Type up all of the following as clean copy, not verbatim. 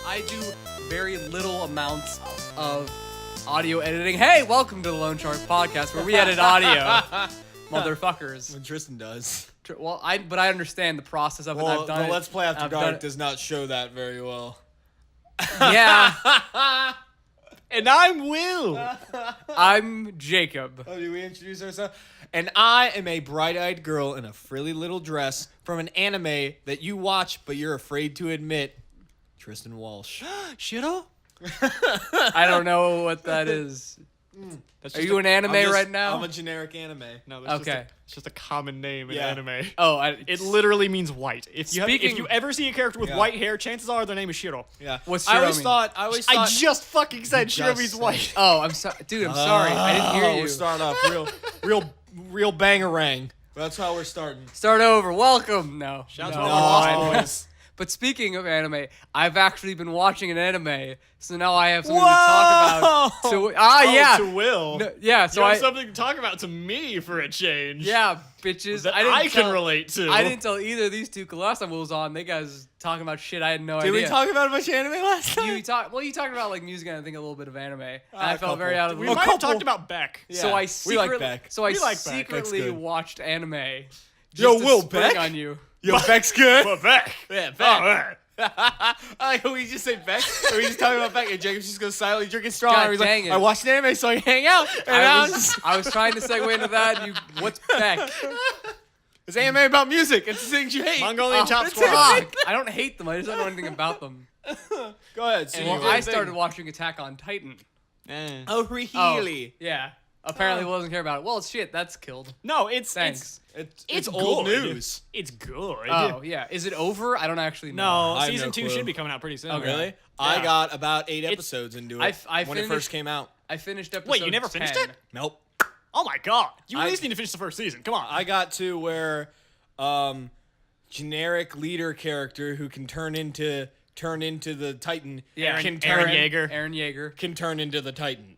I do very little amounts of audio editing. Hey, welcome to the Lone Shark Podcast, where we edit audio, motherfuckers. When Tristan does. Well, I understand the process of it. I've done the it. Let's Play After I've done Dark it. does not show that very well. Yeah, And I'm Will. I'm Jacob. Oh, do we introduce ourselves? And I am a bright-eyed girl in a frilly little dress from an anime that you watch, but you're afraid to admit. Tristan Walsh. Shiro? I don't know what that is. Are you an anime right now? I'm a generic anime. No, that's Okay. it's just a common name in Yeah. anime. Oh, It literally means white. If you Speaking- ever see a character with Yeah. white hair, chances are their name is Shiro. Yeah. What's I always Shiro mean? thought. I just fucking said Shiro just means said- white. Oh, I'm sorry, dude. I'm sorry. I didn't hear you. We're starting off real bangarang. That's how we're starting. Start over. Welcome. No. Shout no. out to all the No. Lost Boys. But speaking of anime, I've actually been watching an anime, so now I have something to talk about. So, yeah. To Will. No, yeah, so you I have something to talk about to me for a change. yeah, bitches. That didn't I can tell- relate to. I didn't tell either of these two. 'Cause last time Will was on, they guys talking about shit I had no Did idea. we talk about a bunch of anime last time? You talked about like music and I think a little bit of anime. And I a felt very couple. out of the We loop. might have couple. talked about Beck. Yeah. So I we secretly, like Beck. So I We like Beck. secretly Beck's good. watched anime. Just Yo, to Will, spring Beck? on you. Yo, Beck's good. But Beck. Yeah, Oh, Beck. man. I like how we just say Beck, or we just talking about Beck, and Jacob's just goes silently drinking straw. God and he's dang like, it. I watched an anime so I can hang out. And I was trying to segue into that. And what's Beck? it's anime about music. It's the things you hate. Mongolian Chop it's Squad. Fuck. I don't hate them. I just don't know anything about them. Go ahead. So And you well, I think- started watching Attack on Titan. Oh, Oh, really? yeah. Apparently, Will doesn't care about it. Well, shit, that's killed. No, it's Thanks. It's old good. news. It's good. Oh, yeah. Is it over? I don't actually know. No, I have season no 2 clue. should be coming out pretty soon. Okay. Really? Yeah. I got about 8 episodes into it I when it finished- first came out. I finished episode Wait, you never 10. finished it? Nope. Oh my god. You at I- least need to finish the first season. Come on. I got to where generic leader character who can turn into the Titan. Yeah, can Aaron turn Yeager. Aaron Yeager. can turn into the Titan.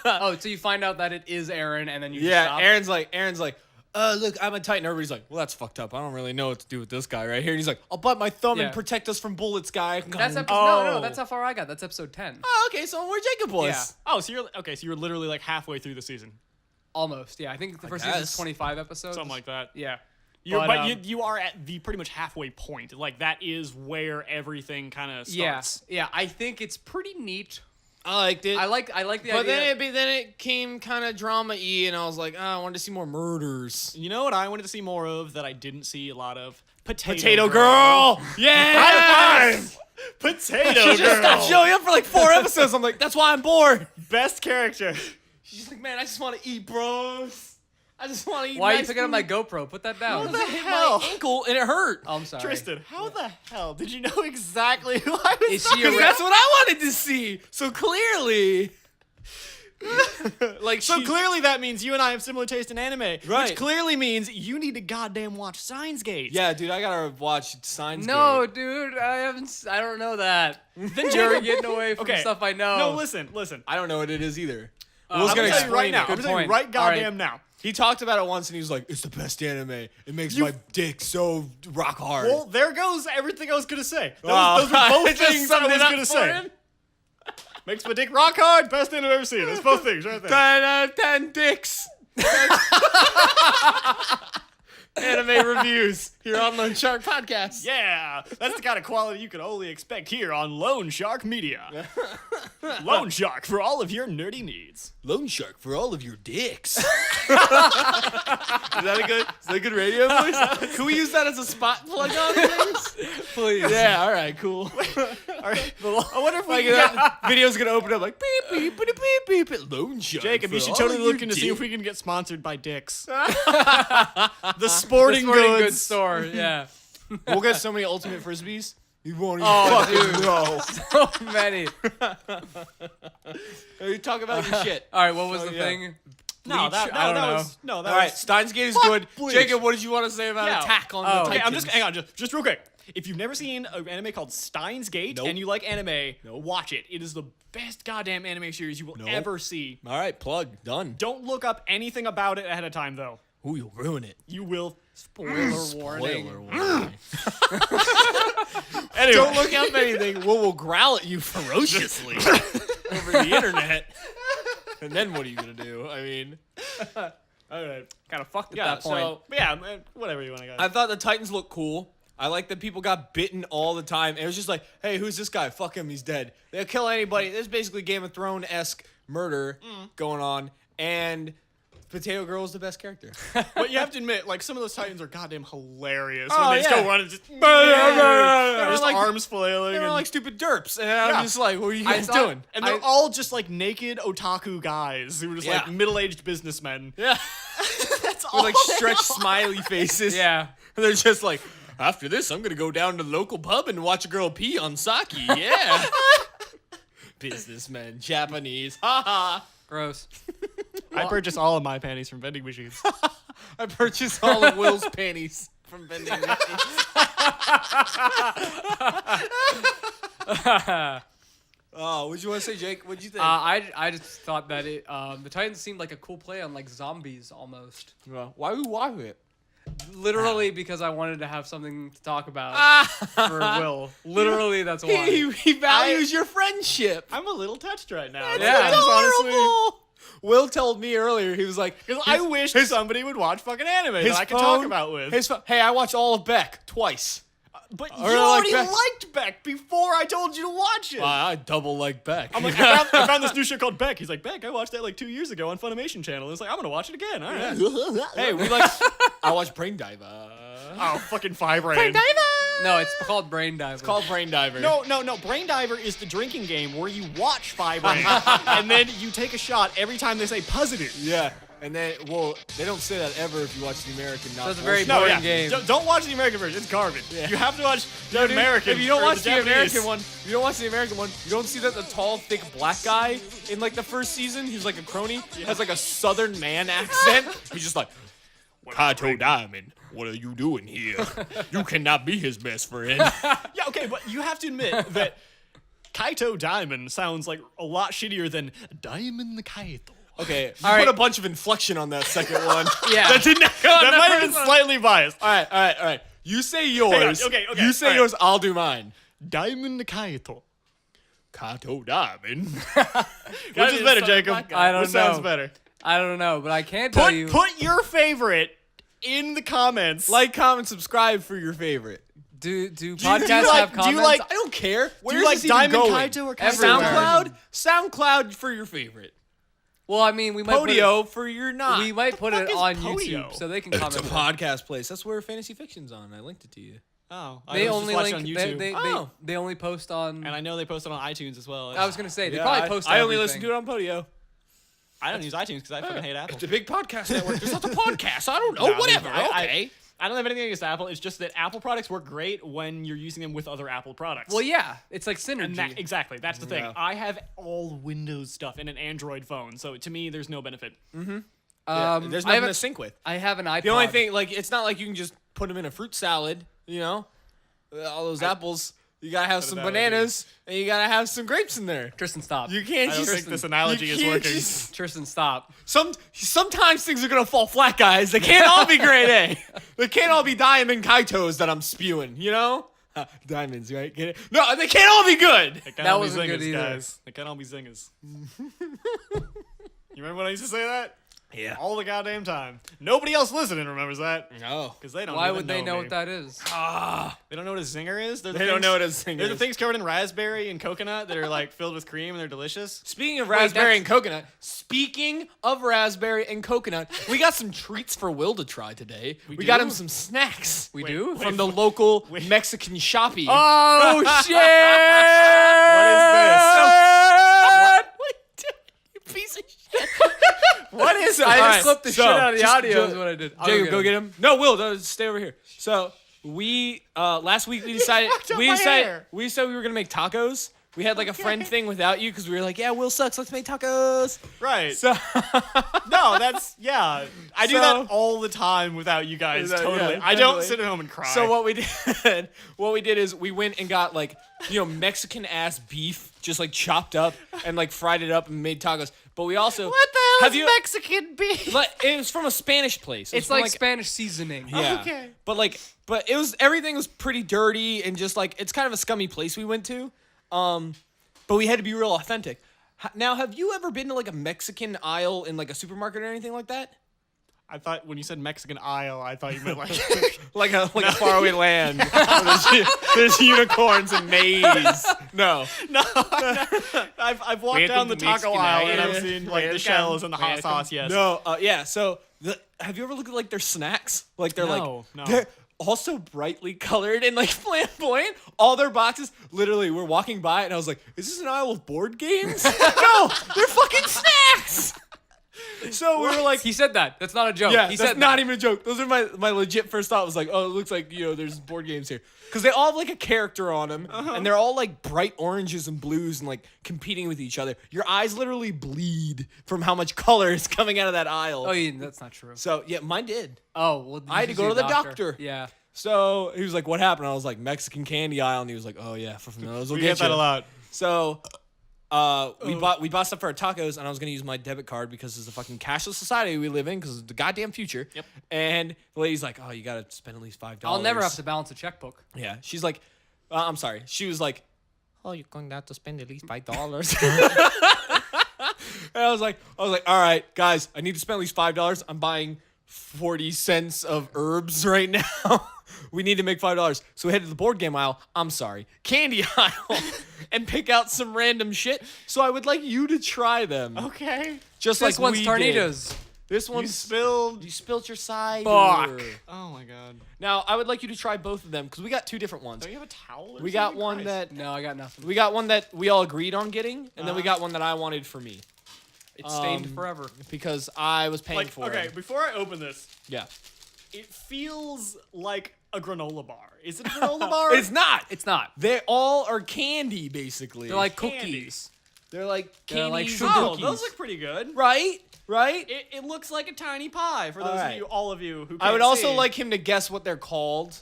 Oh, so you find out that it is Aaron, and then you just Yeah, stop? Aaron's like, look, I'm a Titan. Everybody's like, well, that's fucked up. I don't really know what to do with this guy right here. And he's like, I'll bite my thumb Yeah. and protect us from bullets, guy. That's episode. No, that's how far I got. That's episode 10. Oh, okay, so where Jacob was. Yeah. Oh, so you're literally like halfway through the season. Almost. Yeah, I think the first season's guess. 25 episodes. Something like that. Yeah. But you are at the pretty much halfway point. Like that is where everything kind of starts. Yeah. I think it's pretty neat. I liked it. I like the but idea. then it came kind of drama-y, and I was like, I wanted to see more murders. You know what I wanted to see more of that I didn't see a lot of? Potato Girl! Yeah! High five! Potato She just Girl! stopped showing up for like 4 episodes. I'm like, that's why I'm bored. Best character. She's just like, man, I just want to eat, bros. I just want to eat. Why are you nice picking up food. my GoPro? Put that down. What the hell? My ankle, and it hurt. Oh, I'm sorry. Tristan, how the hell did you know exactly who I was Is she talking a Because re- that's what I wanted to see. So clearly. Like, So she- clearly that means you and I have similar taste in anime. Right. Which clearly means you need to goddamn watch Steins Gate. Yeah, dude, I gotta watch Signs. No, dude, I don't know that. Then You're Jacob- getting away from Okay. stuff I know. No, listen. I don't know what it is either. I'm Will's I'm gonna gonna tell you right explain now. it. I'm Good gonna tell you point. right All right. goddamn now. He talked about it once, and he was like, "It's the best anime. It makes my dick so rock hard." Well, there goes everything I was gonna say. Wow. Those were both Just things I summed was it up gonna for say. him. Makes my dick rock hard. Best thing I've ever seen. That's both things right there. 10 out of 10 dicks. Anime reviews here on Lone Shark Podcast. Yeah, that's the kind of quality you can only expect here on Lone Shark Media. Lone Shark for all of your nerdy needs. Lone Shark for all of your dicks. Is that a good radio voice? Can we use that as a spot plug on things? Please. Yeah, all right, cool. All right, I wonder if we Like can get... that video's gonna open up like beep beep beep beep beep. Lone Shark. Jacob, you for should all totally of look your into see if dicks. we can get sponsored by Dicks. The sporting Goods goods. store. Yeah. We'll get so many ultimate frisbees. You won't even Oh, fucking know. So many. You talk about your shit. All right, what was the yeah. thing? No, Bleach? I don't know. was no. That All right, was, Steins Gate is Fuck good. Bleach. Jacob, what did you want to say about Yeah. Attack on Oh. the Okay, Titans? I'm just hang on, just real quick. If you've never seen an anime called Steins Gate Nope. and you like anime, watch it. It is the best goddamn anime series you will Nope. ever see. All right, plug done. Don't look up anything about it ahead of time, though. Ooh, you'll ruin it. You will. Spoiler warning. Spoiler warning. Anyway. Don't look up anything. We'll growl at you ferociously over the internet. And then what are you gonna do? I mean, All right. Kind of fucked at yeah. that point. So But yeah, man, whatever you want to go. I thought the Titans looked cool. I like that people got bitten all the time. It was just like, hey, who's this guy? Fuck him, he's dead. They'll kill anybody. There's basically Game of Thrones-esque murder going on. And Potato Girl is the best character. But you have to admit, like, some of those Titans are goddamn hilarious. Oh, when they just yeah. go run and just, They just were like- arms flailing. They were and, like stupid derps. And I'm Yeah. just like, what are you I guys thought- doing? and they're all just like naked otaku guys who were just like Yeah. middle-aged businessmen. Yeah. That's all. With like stretched smiley faces. Yeah. And they're just like, after this, I'm gonna go down to the local pub and watch a girl pee on sake. Yeah. Businessmen, Japanese. Haha. Gross. I purchase all of my panties from vending machines. I purchased all of Will's panties from vending machines. Oh, what'd you want to say, Jake? What'd you think? I just thought that the Titans seemed like a cool play on like zombies almost. Well, why would we watch it? Literally because I wanted to have something to talk about for Will. Literally, that's why. He values your friendship. I'm a little touched right now. That's Yeah. That is honestly. adorable. Will told me earlier, he was like, Because I wish somebody would watch fucking anime that his I could phone- talk about with. Hey, I watched all of Beck twice. But Or you like already Beck. liked Beck before I told you to watch it. I double like Beck. I'm like, I found this new show called Beck. He's like, Beck, I watched that like 2 years ago on Funimation channel. And it's like, I'm gonna watch it again. All right. Hey, we like. I watched Brain Diver. Oh, fucking Five Rain. No, it's called Brain Diver. It's called Brain Diver. No. Brain Diver is the drinking game where you watch Five Rain and then you take a shot every time they say positive. Yeah, and then they don't say that ever if you watch the American. Not So it's a very Bullshit. boring game. Don't watch the American version. It's garbage. You have to watch the Dude, American. If you don't or watch the Japanese. American one, you don't see that the tall, thick black guy in like the first season. He's like a crony. Has like a Southern man accent. He's just like, Kaito Diamond, what are you doing here? You cannot be his best friend. Yeah, okay, but you have to admit that Kaito Diamond sounds like a lot shittier than Diamond the Kaito. Okay, you All put right. a bunch of inflection on that second one. Yeah. that did not go on That the might have first been one. slightly biased. All right. You say yours. okay, You say all right. yours. I'll do mine. Diamond the Kaito. Kaito Diamond. Which is better, Jacob? I don't Which sounds know. better? I don't know, but I can tell you. Put your favorite in the comments. Like, comment, subscribe for your favorite. do you podcasts like- have do you comments? like- I don't care. Where do you like this even Diamond going? Kaito or Kaito? Everywhere. SoundCloud for your favorite. Well, I mean, we might Podio for your not. we might put fuck it is on Podio? YouTube so they can It's a comment. podcast place. That's where Fantasy Fiction's on. I linked it to you. Oh, They I was only just link. watching They, on YouTube. they, Oh. they only post on. and I know they post it on iTunes as well. I was gonna say they Yeah, probably post. I only everything. listen to it on Podio. I don't use iTunes because I fucking hate Apple. It's a big podcast network. It's not a podcast. I don't know. No, I mean, Whatever. I- Okay. I don't have anything against Apple. It's just that Apple products work great when you're using them with other Apple products. Well, yeah, it's like synergy. And that, exactly. That's the thing. Yeah. I have all Windows stuff in an Android phone, so to me, there's no benefit. There's I nothing have to a- sync with. I have an iPod. The only thing, like, it's not like you can just put them in a fruit salad. You know, all those apples. You gotta have some bad idea. bananas and you gotta have some grapes in there. Tristan, stop. You can't I don't just. think this analogy you is can't working. just- Tristan, stop. Sometimes things are gonna fall flat, guys. They can't all be grade A. They can't all be Diamond Kaitos that I'm spewing. You know, diamonds, right? Get it? No, they can't all be good. They can't That all be wasn't good zingers, either. guys. They can't all be zingers. You remember when I used to say that? Yeah. All the goddamn time. Nobody else listening remembers that. No. Because they don't Why even would they know me. what that is? They don't know what a zinger is? They're the They don't things- know what a zinger They're the is. things covered in raspberry and coconut that are like filled with cream and they're delicious. Speaking of raspberry and coconut, we got some treats for Will to try today. We got do? him some snacks We Wait, do. wait. from the local Mexican shoppy. Oh shit! You piece of shit. What is it? I All just right, clipped the so, shit out of the just audio. Is what I did. I'll Jacob, go get him. No, Will, no, stay over here. So we last week we decided fucked up my hair. we decided we were gonna make tacos. We had like a friend thing without you because we were like, yeah, Will sucks. Let's make tacos. Right. So No, that's, yeah. I do So- that all the time without you guys, Yeah, totally. I don't totally. sit at home and cry. So what we did is we went and got like, Mexican ass beef, just like chopped up and like fried it up and made tacos. But we also What the Have you? Mexican beef? Like, it was from a Spanish place. It was It's from, like Spanish seasoning. Yeah. Okay. But everything was pretty dirty and just like it's kind of a scummy place we went to. But we had to be real authentic. Now, have you ever been to like a Mexican aisle in like a supermarket or anything like that? I thought when you said Mexican aisle, I thought you meant like Like a faraway land. Where there's unicorns and maize. No. I've walked down the taco aisle and I've seen like the shells and the hot sauce. Yes. No. Yeah. So have you ever looked at like their snacks? Like they're No. they're also brightly colored and like flamboyant. All their boxes. Literally, we're walking by and I was like, "Is this an aisle of board games?" No, they're fucking snacks. So we were like, He said that. That's not a joke. yeah, he that's said not that. even a joke. Those are my legit first thought was like, oh, it looks like, there's board games here. Because they all have like a character on them, and they're all like bright oranges and blues and like competing with each other. Your eyes literally bleed from how much color is coming out of that aisle. Oh, yeah, that's not true. So, yeah, mine did. Oh, well, I had to you go see to the a doctor. Yeah. So he was like, what happened? I was like, Mexican candy aisle. And he was like, oh, yeah, from those will We get get that you. a lot. So we bought stuff for our tacos, and I was gonna use my debit card because it's the fucking cashless society we live in, because it's the goddamn future. Yep. And the lady's like, "Oh, you gotta spend at least $5." I'll never have to balance a checkbook. Yeah. She's like, I'm sorry. She was like, "Oh, you're going to have to spend at least $5." And I was like, all right, guys, I need to spend at least $5. I'm buying 40 cents of herbs right now. We need to make $5. So we head to the board game aisle. I'm sorry, candy aisle, and pick out some random shit. So I would like you to try them. Okay. Just This like one's we tornadoes. did. This You one's spilled. you spilled your cider. Fuck. Oh my god. Now I would like you to try both of them because we got two different ones. Don't you have a towel? Or We got something? one Christ. that No, I got nothing. we got one that we all agreed on getting, and then we got one that I wanted for me It's stained forever. because I was paying Like, for okay, it. before I open this, Yeah. it feels like a granola bar. Is it a granola bar? It's not. It's not. They all are candy, basically. They're like candy. cookies. they're like They're candy like sugar Oh, cookies. those look pretty good. right? It looks like a tiny pie for those Alright. of you, all of you who can't I would also see. like him to guess what they're called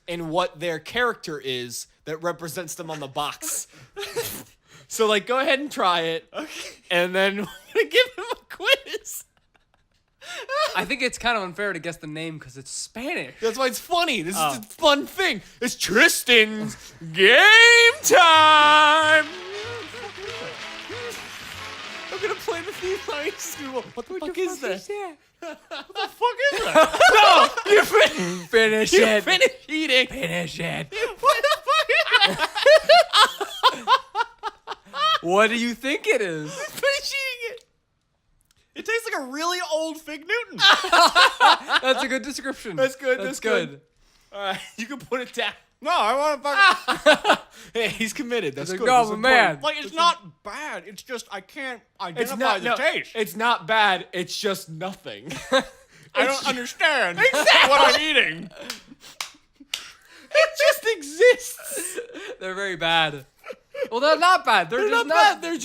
and what their character is that represents them on the box. So, like, go ahead and try it, and then we're gonna give him a quiz. I think it's kind of unfair to guess the name because it's Spanish. That's why it's funny. This Oh. is a fun thing. It's Tristan's game time. I'm gonna play the theme high school. What the fuck is that? What the fuck is that? No, you finish. Finish You it. finish eating. Finish it. What the fuck is that? What do you think it is? Finish eating it. It tastes like a really old Fig Newton. That's a good description. That's good. That's good. All right, you can put it down. No, I want to fucking. Hey, he's committed. That's He's good. like, That's "Oh, man." important. Like, it's not bad. It's just I can't It's identify not the no, taste. It's not bad. It's just nothing. I don't understand what I'm eating. It just exists. They're very bad. Well, they're not bad. They're, They're just not bad. They're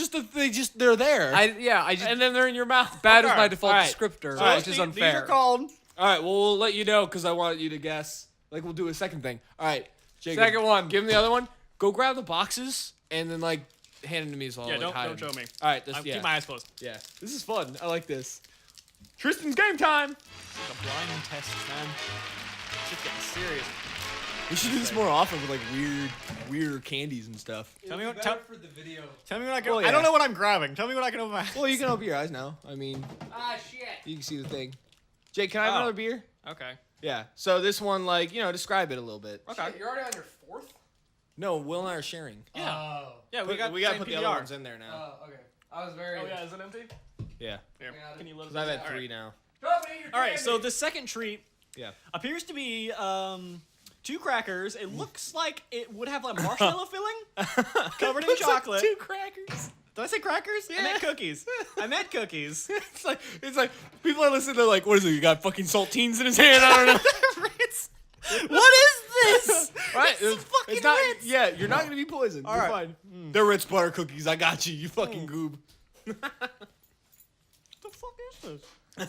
just they're there. I just and then they're in your mouth. bad is Okay. my default All right. descriptor, All right. which is These unfair. are called. All right. Well, we'll let you know because I want you to guess. Like we'll do a second thing. All right. Jacob, Second one. Give him the other one. Go grab the boxes and then like hand them to me as well. Yeah, like, hide don't them. show me. All right. This, yeah. Keep my eyes closed. Yeah. This is fun. I like this. Tristan's game time. Like a blind test, man. Shit's getting serious. We should do this more often with like weird candies and stuff. Tell me what. for the video. Tell me what I can. Well, I don't yeah. know what I'm grabbing. Tell me what I can open my. Well, you can open your eyes now. I mean, Ah, shit. you can see the thing. Jake, can I have Oh. another beer? Okay. Yeah. So this one, like, describe it a little bit. Okay. You're already on your fourth? No, Will and I are sharing. Yeah. Oh. Yeah, we gotta same put the PBR. other ones in there now. Oh, okay. I was very. Oh yeah, is it empty? Yeah. Here. Yeah, Can you load it? Because I've had All right. 3 now. All right. So the second treat Yeah. appears to be 2 crackers. It looks like it would have a marshmallow filling covered in Looks like chocolate. 2 crackers. Did I say crackers? I Yeah. meant cookies. I meant cookies. it's like people are listening to like, what is it? You got fucking saltines in his hand? I don't know. Ritz. What is this? Right? It's fucking not. Ritz. Yeah, you're not gonna be poisoned. All You're right. fine. They're Ritz butter cookies. I got you. You fucking goob. The fuck is this?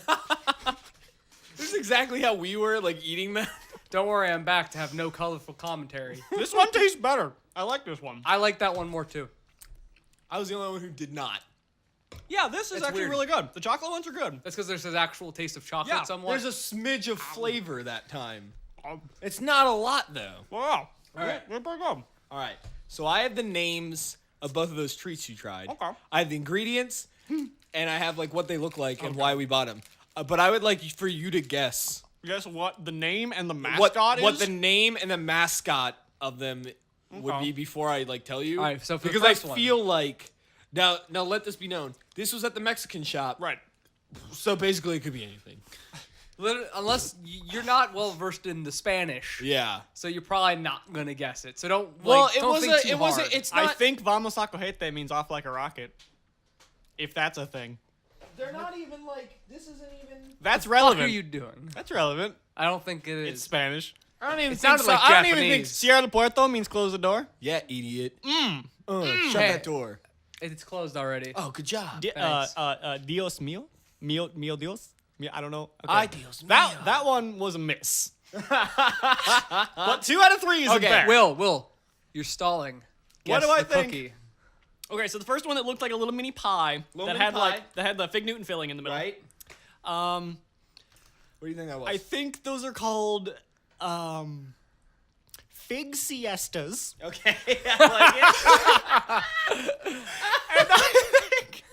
This is exactly how we were like eating them. Don't worry, I'm back to have no colorful commentary. This one tastes better. I like this one. I like that one more too. I was the only one who did not. Yeah, this is It's actually weird. really good. The chocolate ones are good. That's because there's an actual taste of chocolate Yeah, somewhat. There's a smidge of flavor that time. It's not a lot though. Wow. All right. They're pretty good. All right. So I have the names of both of those treats you tried. Okay. I have the ingredients, and I have like what they look like and why we bought them. But I would like for you to guess Guess what the name and the mascot what is? the name and the mascot of them would Okay. be before I like tell you. All right, so for the because first I one. feel like now let this be known. This was at the Mexican shop. Right. So basically, it could be anything. Unless you're not well versed in the Spanish, Yeah. so you're probably not gonna guess it. So don't. Well, like, it don't wasn't. think too It wasn't. hard. It's not. I think vamos a cogete means off like a rocket. If that's a thing. they're not even like. This isn't even. That's What relevant. are you doing? That's relevant. I don't think it is. It's Spanish. I don't even It think sounded so. like I don't even think. Japanese. Cierra el puerto means close the door. Yeah, idiot. Shut Hey. that door. It's closed already. Oh, good job. Thanks. Dios mío? Mío Dios? I don't know. Okay. Ay, Dios mío. That one was a miss. But 2 out of 3 is Okay, a bear. Will, you're stalling. What Guess do I the think? Cookie. Okay, so the first one that looked like a little mini pie Little that mini had pie. that had the Fig Newton filling in the middle. Right. Um, What do you think that was? I think those are called fig siestas. Okay. I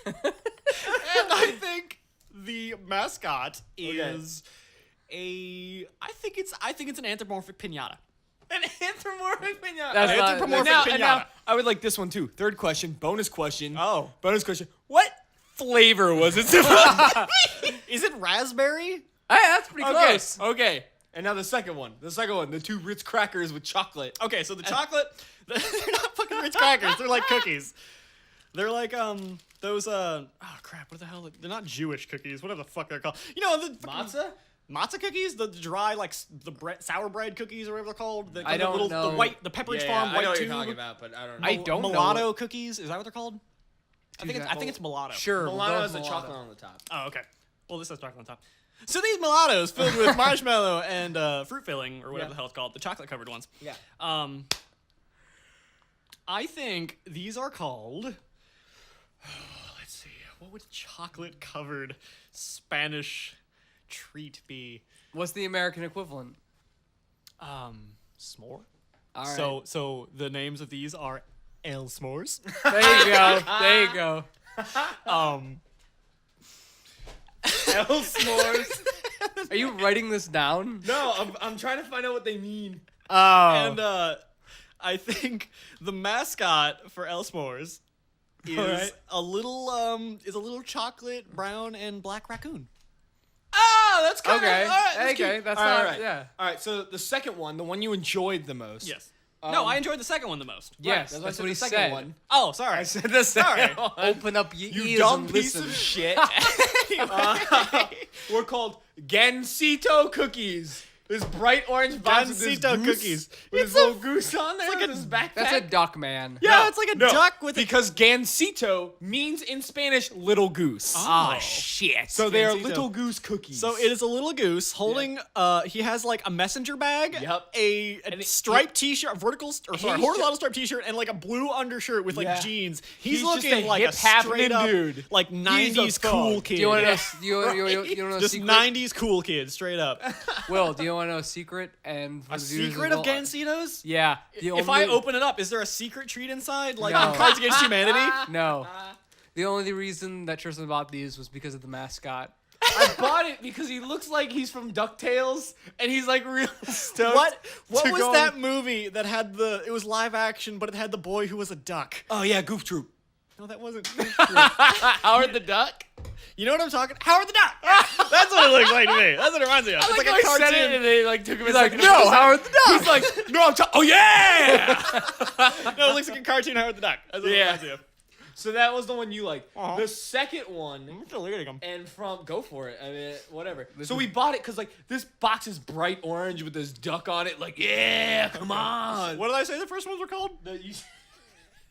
And I think the mascot is I think it's an anthropomorphic pinata. An anthropomorphic pinata. That's not- Anthropomorphic now, pinata. and now, I would like this one too. Third question. Bonus question. Oh. Bonus question. What flavor was it supposed to be? Is it raspberry? Hey, that's pretty Okay. close. Okay. And now the second one. The 2 Ritz crackers with chocolate. Okay, so the chocolate, they're not fucking Ritz crackers. They're like cookies. They're like those oh crap, what the hell? They're not Jewish cookies. Whatever the fuck they're called. You know the fucking matzah cookies, the dry like the sour bread cookies or whatever they're called. The, I the don't know. the Pepperidge Farm I white know what tube. you're talking about, but I don't know. I don't know mulatto cookies. Is that what they're called? I think that- it's mulatto. Sure. we'll Milano go has with the mulatto. chocolate on the top. Oh, okay. Well, this has chocolate on top. So these mulattoes filled with marshmallow and fruit filling or whatever Yeah. the hell it's called, the chocolate covered ones. Yeah. I think these are called. Let's see. What would chocolate covered Spanish treat be? What's the American equivalent? S'more. All right. So the names of these are El S'mores. there you go. There you go. El s'mores. Are you writing this down? No, I'm trying to find out what they mean. Oh. And I think the mascot for El S'mores is Alright. a little chocolate, brown, and black raccoon. Oh, that's kind Okay. of all right. That's Okay, cute. that's All right, not- all right. yeah. All right. So the second one, the one you enjoyed the most. Yes. No, I enjoyed the second one the most. yes, Right, that's why I what he said the second said. one. Oh, sorry. I said the second one. Open up your You ears dumb and piece listen. of shit. We're called Gansito cookies. This bright orange box with this Gansito goose, cookies. with this little goose on there. like with a- his backpack. That's a duck, man. Yeah, it's like a duck with a. because Gansito means in Spanish little goose. Oh, shit. So they are Gansito. little goose cookies. So it is a little goose holding. He has like a messenger bag. Yep. A striped T-shirt, horizontal striped T-shirt, and like a blue undershirt with like Yeah. jeans. He's He's just looking a like a hip-happening straight up dude. like He's a '90s cool thug. kid. do you want to know? Yeah. You want to know a Just secret? '90s cool kid, straight up. Will, do you want to know a secret? And for A the viewers secret as of well- Gansitos? Yeah. the If I only- open it up, is there a secret treat inside, like No. in Cards Against Humanity? No. The only reason that Tristan bought these was because of the mascot. I bought it because he looks like he's from DuckTales, and he's like real stoked. What to was go- that movie that had it was live action, but it had the boy who was a duck? Oh yeah, Goof Troop. No, that wasn't. Howard the Duck. You know what I'm talking? Howard the Duck. That's what it looks like to me. That's what it reminds me of. It's like a cartoon. said it, and they like took him. He's like, no, Howard the Duck. He's like, no, oh yeah. No, it looks like a cartoon Howard the Duck. That's what it Yeah. reminds me of. So that was the one you liked. Uh-huh. The second one. I'm still looking at him. And go for it. I mean, whatever. So we bought it because like this box is bright orange with this duck on it. Like, yeah, come on. What did I say the first ones were called?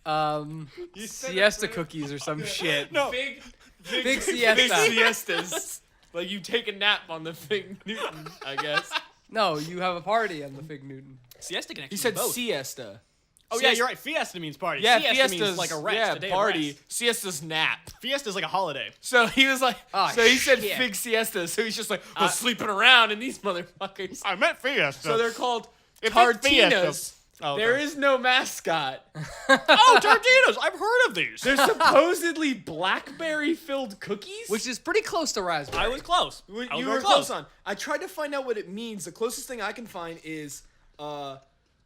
said Siesta cookies or some shit. No. Big Big siesta. siestas. Like you take a nap on the Fig Newton, I guess. No, you have a party on the Fig Newton. Siesta can actually He said both. siesta. Oh yeah, you're right. Fiesta means party. Yeah, Siesta Fiesta's means like a rest. Yeah, a day party. Of rest. Siesta's nap. Fiesta's like a holiday. So he was like, Oh, so he said shit. fig siesta. So he's just like, sleeping around, and these motherfuckers. I meant Fiesta. So they're called It meant Tartinas. Fiesta. Oh, okay. There is no mascot. Oh, Tartinas! I've heard of these. They're supposedly blackberry-filled cookies. Which is pretty close to raspberry. I was close. You I was were very close on. I tried to find out what it means. The closest thing I can find is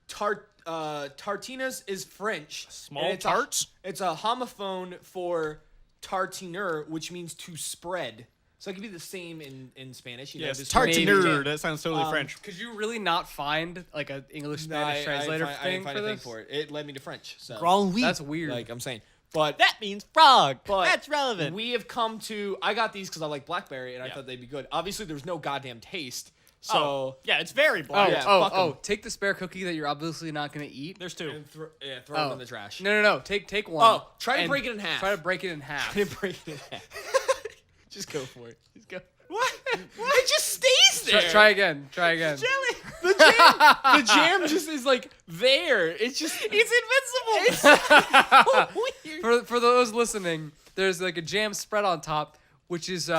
tartinas is French. Small and it's tarts? It's a homophone for tartiner, which means to spread. So it could be the same in Spanish. You know, Yes, this tartiner. That sounds totally French. Could you really not find like an English No, Spanish translator I thing didn't find for a thing this? for it. It led me to French. So That's weird. like I'm saying, but That means frog. But That's relevant. we have come to. I got these because I like blackberry, and I Yeah. thought they'd be good. Obviously, there's no goddamn taste. Oh, So yeah, it's very Oh, black. Yeah, oh, fuck 'em. oh! Take the spare cookie that you're obviously not gonna eat. There's two. and throw Oh. them in the trash. No. Take one. Oh, try to and break it in half. Try to break it in half. Try to break it in half. Just go for it. Just go. What? It just stays there. Try again. Try again. The jam just is like there. It's just it's invincible. It's weird. For those listening, there's like a jam spread on top, which is You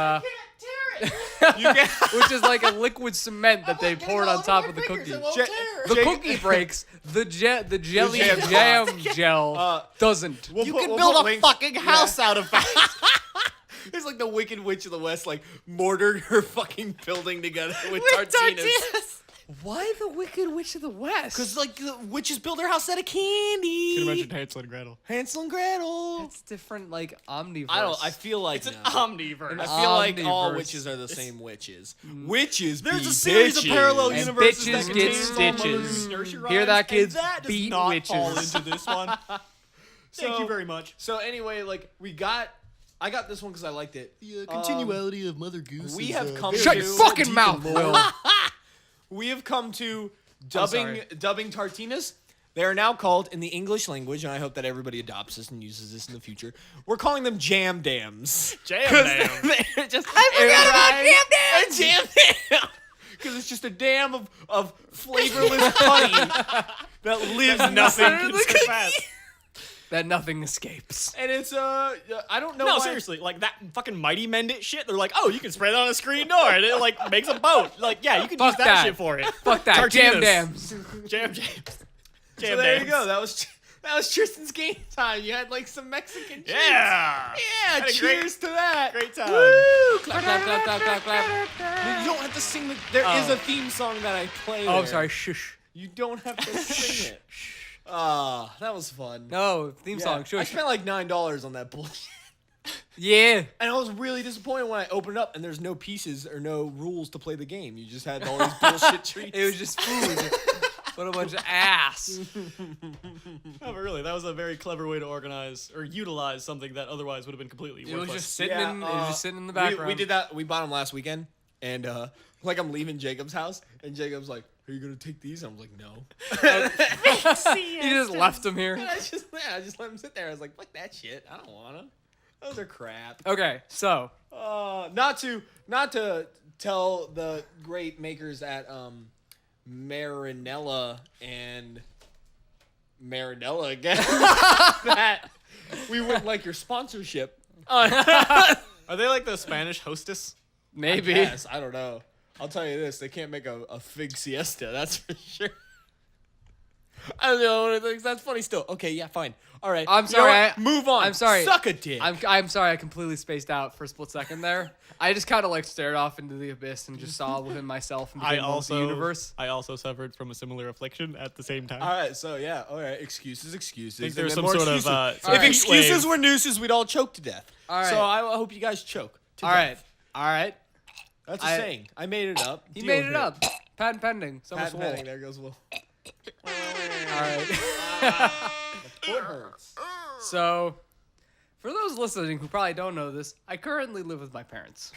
get which is like a liquid cement that they poured on top of the cookie. The cookie breaks. The jelly jam jam gel doesn't. You can we'll build put a links- fucking house out of that. It's like the Wicked Witch of the West, like mortared her fucking building together with tartinas. Why the Wicked Witch of the West? Because like the witches build their house out of candy. Can you imagine Hansel and Gretel? Hansel and Gretel. it's different, like omniverse. I feel like It's an no. omniverse. I feel like all Omniverse. witches are the same witches. Witches. There's be a series of bitches. parallel And universes bitches that get contain all Mother stitches. Goose nursery Hear rhymes, that, and kids? that does Beat not witches. fall into this one. Thank So- you very much. So anyway, like I got this one because I liked it. Continuality of Mother Goose. We have come Shut to your fucking mouth, Will. We have come to sorry. dubbing tartinas. They are now called in the English language, and I hope that everybody adopts this and uses this in the future. We're calling them jam dams. Jam dams. They're just, I forgot about jam dams. Jam dam. Because it's just a dam of flavorless honey that lives Nothing inside can the skip cookie. past. That nothing escapes. And it's I don't know. No, why. seriously, like that fucking Mighty Mendit shit. They're like, oh, you can spray that on a screen door, and it like makes a boat. Like, yeah, you can use Fuck that, that. shit for it. Fuck that. Jam Tartinas. dams. Jam. So there you go. That was Tristan's game time. You had like some Mexican cheese. Yeah. Yeah, Had a cheers to that. Great time. Woo! Clap, clap, clap, clap, clap, clap. You don't have to sing the. There is Oh. a theme song that I play. Oh, there. sorry. Shush. You don't have to sing it. Ah, that was fun. No, theme Yeah, song. I Shush. spent like $9 on that bullshit. Yeah. And I was really disappointed when I opened it up and there's no pieces or no rules to play the game. You just had all these bullshit treats. It was just food. What a bunch of ass. No, but really, that was a very clever way to organize or utilize something that otherwise would have been completely It was worthless. just sitting in. It was just sitting in the we- background. We did that. We bought them last weekend. And like I'm leaving Jacob's house. And Jacob's like, are you going to take these? And I was like, no. You just left them here. And I just let him sit there. I was like, fuck that shit. I don't want them. Those are crap. Okay, so Not to tell the great makers at Marinella and Marinella again that we wouldn't like your sponsorship. Are they like the Spanish hostess? maybe. Yes, I don't know. I'll tell you this: they can't make a fig siesta. That's for sure. I don't know. That's funny. Still, okay, yeah, fine. All right. I'm You know sorry, what? Move on. I'm sorry. Suck a dick. I'm sorry. I completely spaced out for a split second there. I just kind of like stared off into the abyss and just saw within myself and I became one with the universe. also suffered from a similar affliction at the same time. All right, so yeah, all right. Excuses. think there's And some then more sort of, excuses. some if heat excuses wave. were nooses, we'd all choke to death. All right. So I hope you guys choke. To All right. death. All right. That's a I- saying. I made it up. He Deal made with it up. Patent pending. Someone Patent swole. pending. There goes Will. All right. Foot hurts. So, for those listening who probably don't know this, I currently live with my parents.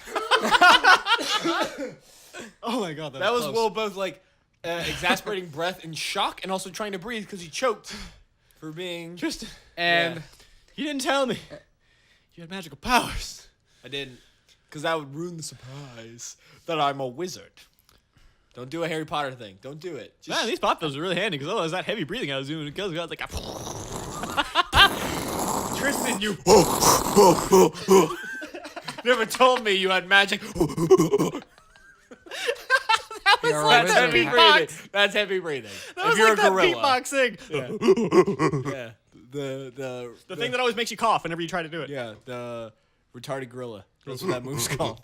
Oh my god, That was close. Will both like exasperating breath and shock, and also trying to breathe because he choked for being. Tristan, And Yeah. you didn't tell me you had magical powers. I didn't, because that would ruin the surprise that I'm a wizard. Don't do a Harry Potter thing. Don't do it. Just Man, these pop filters are really handy because otherwise that heavy breathing I was doing, it goes like a... Tristan, you... never told me you had magic. That's heavy beatbox. breathing. That's heavy breathing. That if was you're like a that gorilla. beatboxing. Yeah. The The thing that always makes you cough whenever you try to do it. Yeah, the retarded gorilla. That's what that move's called.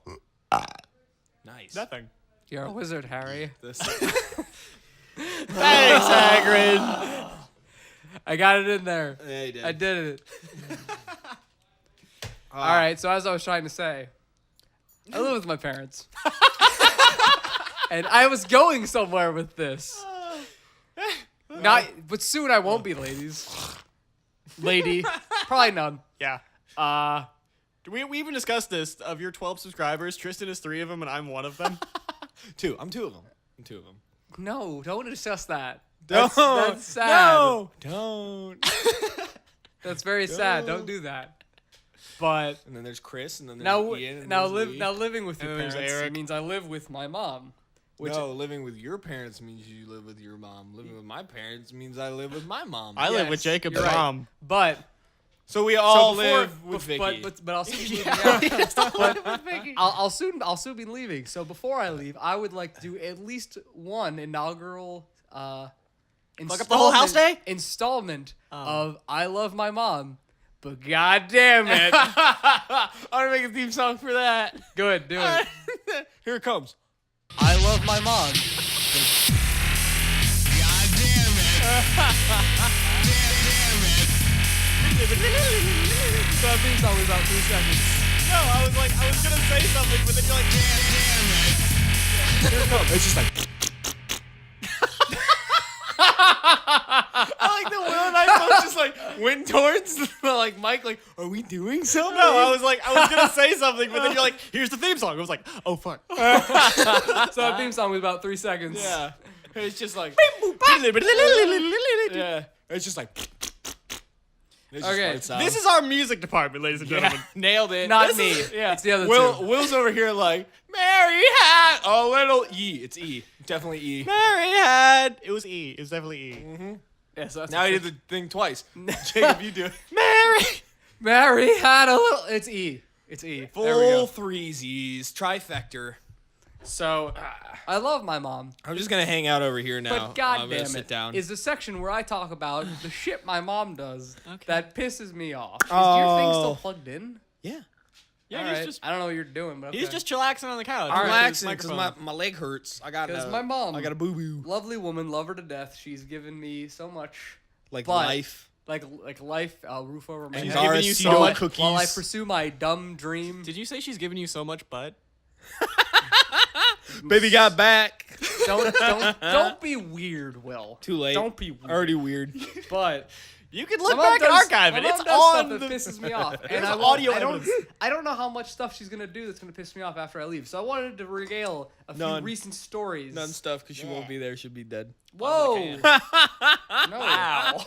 Nice. That thing. You're a wizard, Harry. Thanks, Hagrid. I got it in there. Yeah, you did. I did it. All right, so as I was trying to say, I live with my parents. And I was going somewhere with this. But soon I won't be, ladies. Lady. Probably none. Yeah. We even discussed this. Of your 12 subscribers, Tristan is 3 of them, and I'm one of them. I'm two of them. No, don't discuss that. Don't. That's sad. No. Don't. That's very sad. Don't do that. But And then there's Chris, and then there's now, Ian, and now, there's Lee. living with your And then there's parents Eric. means I live with my mom. Which No, living with your parents means you live with your mom. Living with my parents means I live with my mom. I live with Yes, Jacob's you're right. mom. But so we all before- live with Vicky. but I'll soon be leaving. I'll soon be leaving. So before I leave, I would like to do at least one inaugural up the whole house day? installment of I Love My Mom. But god damn it. I'm gonna make a theme song for that. Good, do it. Here it comes. I love my mom. So that theme song was about 3 seconds. No, I was gonna say something, but then you're like, Here it comes. It's just like. I like the Will and I both just like went towards like Mike, like, are we doing something? no, I was gonna say something, but then you're like, here's the theme song. I was like, oh fuck. So that theme song was about 3 seconds. Yeah. It's just like. Yeah. It's just like. It's just Okay. lights out. This is our music department, ladies and gentlemen. Nailed it. Not This me. is- yeah. It's the other two. Will's over here like, Mary had a little E. It's E. Definitely E. Mary had. It was E. It was definitely E. Yeah, so that's Now what you did the thing twice. Jacob, you do it. Mary had a little. It's E. It's E. There we Full go. threes E's. Trifecta. So I love my mom. I'm just going to hang out over here now. But I'm god gonna damn sit it, down. is the section where I talk about the shit my mom does that pisses me off. Is your thing still plugged in? Yeah. Yeah, All he's right. just I don't know what you're doing, but okay. he's just chillaxing on the couch. All right. Relaxing With his because microphone. my leg hurts. I got 'Cause my mom- I got a boo-boo. lovely woman, love her to death. She's given me so much, Like but- life. like life, a roof over my she's head. giving you so much cookies. While I pursue my dumb dream. Did you say she's giving you so much butt? Baby got back. Don't be weird, Will. Too late. Don't be weird. Already weird. But You can my look mom back and does- archive my it. mom It's does on stuff the. that pisses me off, and There's I audio don't, evidence. I don't know how much stuff she's gonna do that's gonna piss me off after I leave. So I wanted to regale a few None. recent stories. None stuff because she won't be there. She'll be dead. Whoa! No. Wow.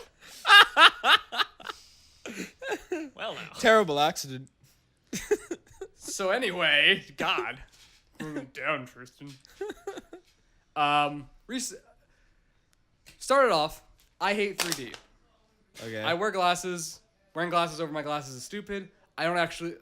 Well, now. Terrible accident. So anyway, God, bring it down, Tristan. Started off. I hate 3D. Okay. I wear glasses. Wearing glasses over my glasses is stupid. I don't actually.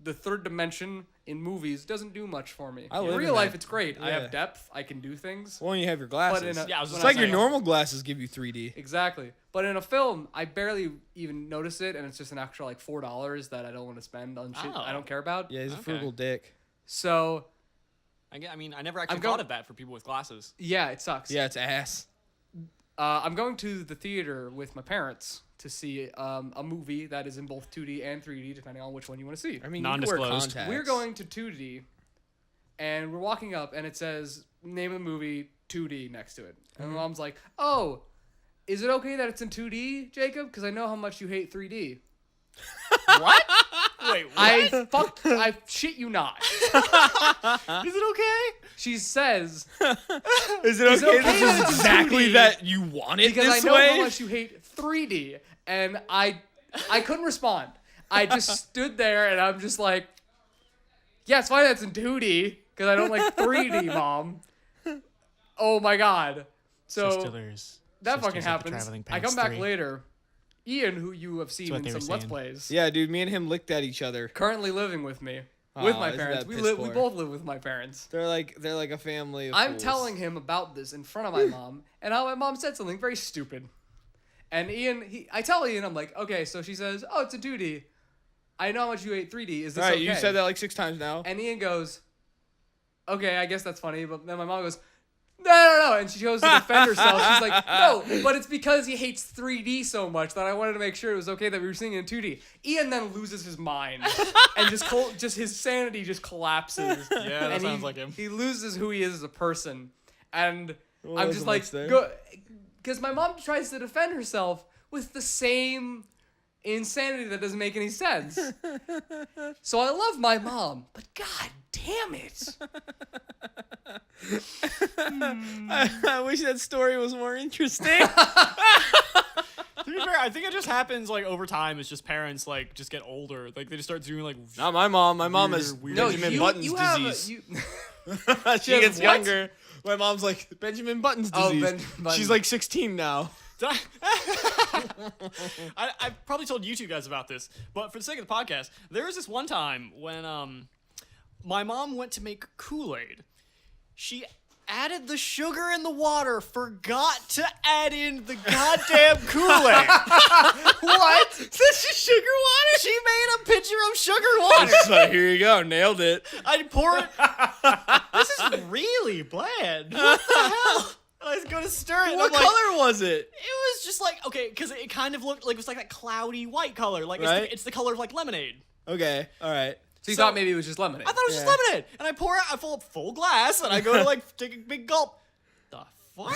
The third dimension in movies doesn't do much for me. I In live real in life, that. it's great. I Yeah. have depth. I can do things. Well, when you have your glasses. But in a, Yeah, I was when just it's like your saying. normal glasses give you 3D. Exactly. But in a film, I barely even notice it, and it's just an extra like $4 that I don't want to spend on shit Oh. I don't care about. Yeah, he's a Okay. frugal dick. So I mean, I never actually going- thought of that for people with glasses. yeah, it sucks. Yeah, it's ass. I'm going to the theater with my parents to see a movie that is in both 2D and 3D, depending on which one you want to see. I mean, you can wear Non-disclosed. contacts. We're going to 2D, and we're walking up, and it says name of the movie 2D next to it. And my mom's like, "Oh, is it okay that it's in 2D, Jacob? Because I know how much you hate 3D." What? Wait, what? I shit you not. Is it okay? She says Is it Is it okay? okay This that is it's in exactly 2D? that you want it because I this know way. how much you hate 3D, and I couldn't respond. I just stood there, and I'm just like, "Yeah, it's fine. That's in 2D because I don't like 3D, Mom." Oh my god. So Sisters. that Sisters fucking of the happens. Traveling I Pants come back 3. later. Ian, who you have That's seen what in they were some Let's saying. Plays, Yeah, dude, me and him licked at each other. currently living with me. Aw, With my isn't parents. that We piss we poor? both live with my parents. They're like a family of I'm fools. telling him about this in front of my mom, and how my mom said something very stupid. And Ian, I tell Ian, I'm like, okay, so she says, oh, it's a 2D. I know how much you ate 3D. Is this All right, okay? you said that like 6 times now. And Ian goes, okay, I guess that's funny. But then my mom goes, no. And she goes to defend herself. She's like, no, but it's because he hates 3D so much that I wanted to make sure it was okay that we were seeing it in 2D. Ian then loses his mind. And just his sanity just collapses. Yeah, that and sounds like him. He loses who he is as a person. And I'm just wasn't like, much there. go, because my mom tries to defend herself with the same insanity that doesn't make any sense. So I love my mom, but god damn it. I wish that story was more interesting. To be fair, I think it just happens like over time. It's just parents like just get older. Like they just start doing like. Not my mom. My mom has Weird. No, Benjamin you, Button's you have disease. She has gets what? younger. My mom's like Benjamin Button's Oh, disease. Benjamin Button. She's like 16 now. Did I probably told you two guys about this, but for the sake of the podcast, there was this one time when my mom went to make Kool-Aid. She added the sugar in the water, forgot to add in the goddamn Kool-Aid. What? That's just sugar water? She made a pitcher of sugar water. It's like, here you go, nailed it. I pour it. This is really bland. What the hell? And I was going to stir it. And What I'm like, color was it? It was just like, okay, because it kind of looked like it was like that cloudy white color. Like Right. it's the color of like lemonade. Okay, all right. So you So- thought maybe it was just lemonade. I thought it was just Yeah. lemonade. And I pour it, I fill up full glass, and I go to like take a big gulp. The fuck?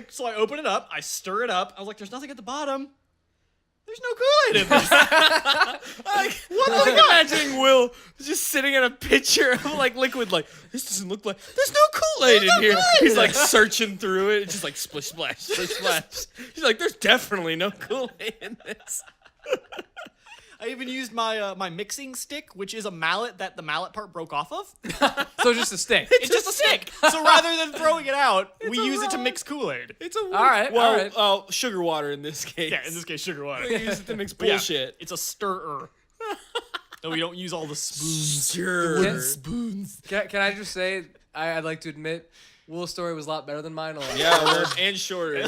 So I open it up, I stir it up. I was like, there's nothing at the bottom. There's no Kool-Aid in this. What am I imagining Will just sitting in a pitcher of like liquid, like, this doesn't look like, there's no Kool-Aid in here. He's like searching through it. It's just like splish splash, splish splash. He's like, there's definitely no Kool-Aid in this. I even used my my mixing stick, which is a mallet that the mallet part broke off of. So just a stick. It's just a stick. So rather than throwing it out, we use it to mix Kool-Aid. It's a All right, well, all right. sugar water in this case. Yeah, in this case, sugar water. We use it to mix But yeah, bullshit. it's a stirrer. No, we don't use all the spoons. Sure. Can- Spoons. Can I just say, I'd like to admit, Will's story was a lot better than mine. A lot. Yeah, well, and shorter.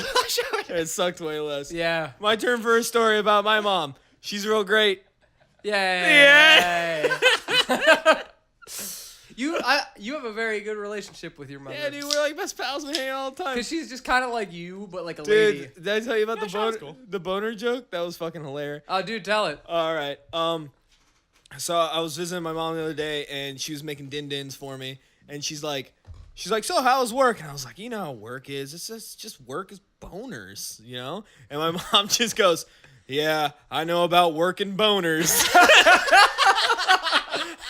It sucked way less. Yeah. My turn for a story about my mom. She's real great. Yay. You have a very good relationship with your mother. Yeah, dude, we're like best pals. We hang out all the time. Because she's just kind of like you, but like a lady. Dude, did I tell you about Yeah, the sure, boner, that's cool. the boner joke? That was fucking hilarious. Oh, dude, tell it. All right. So I was visiting my mom the other day, and she was making din-dins for me, and she's like, so how's work? And I was like, you know how work is. It's just work is boners, you know? And my mom just goes, yeah, I know about work and boners.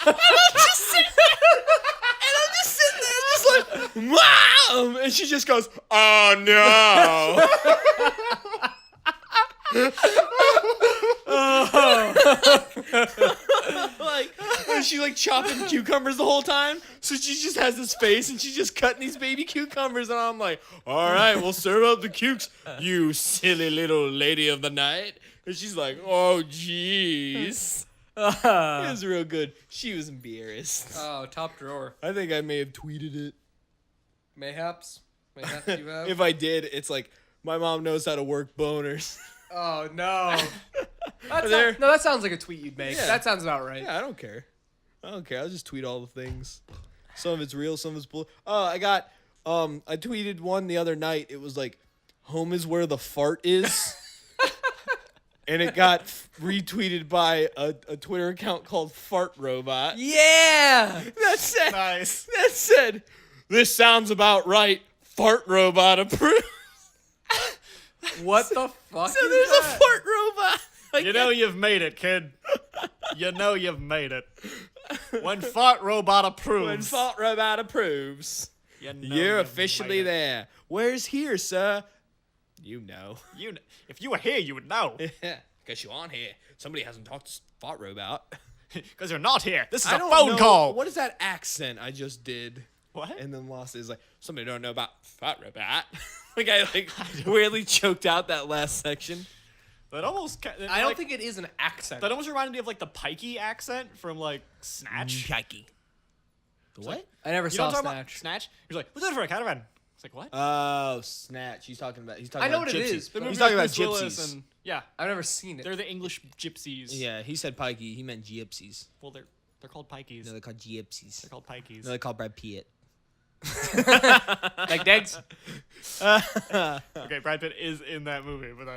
And I'm just sitting there, just like, Mom! And she just goes, oh no. Like, and she like chopping cucumbers the whole time. So she just has this face and she's just cutting these baby cucumbers. And I'm like, all right, we'll serve up the cukes, you silly little lady of the night. And she's like, oh, jeez. It was real good. She was embarrassed. Oh, top drawer. I think I may have tweeted it. Mayhaps you have. If I did, it's like, my mom knows how to work boners. Oh no. there- No, that sounds like a tweet you'd make. Yeah. That sounds about right. Yeah, I don't care. I'll just tweet all the things. Some of it's real, some of it's bull. Oh, I tweeted one the other night. It was like, home is where the fart is. And it got retweeted by a Twitter account called Fart Robot. Yeah. That said, Nice. this sounds about right. Fart Robot approved. What the fuck? So is there's a that? fart robot. Like, You know you've made it, kid. You know you've made it. When Fart Robot approves. when Fart Robot approves. you know You're you've officially made it. there. Where's here, sir? You know. If you were here, you would know. Because you aren't here. Somebody hasn't talked to Fart Robot. Because you're not here. This is I a don't phone know. call. What is that accent I just did? What? And then Lost is like, somebody don't know about Fat Rabbit. Like I weirdly choked out that last section. That almost. I don't think it is an accent. That almost reminded me of like the Pikey accent from like Snatch. Pikey. What? I never You saw know what I'm talking about? Snatch. Snatch. He's like, what's that for a caravan? It's like what? Oh, Snatch. He's talking about I know about what it gypsies. is, but He's Remember talking about Bruce Willis gypsies. and- yeah, I've never seen it. they're the English gypsies. Yeah, he said pikey. He meant gypsies. Well, they're called Pikeys. No, they're called gypsies. They're called Pikeys. No, they're called Brad Pitt. Like Degs. Okay, Brad Pitt is in that movie, but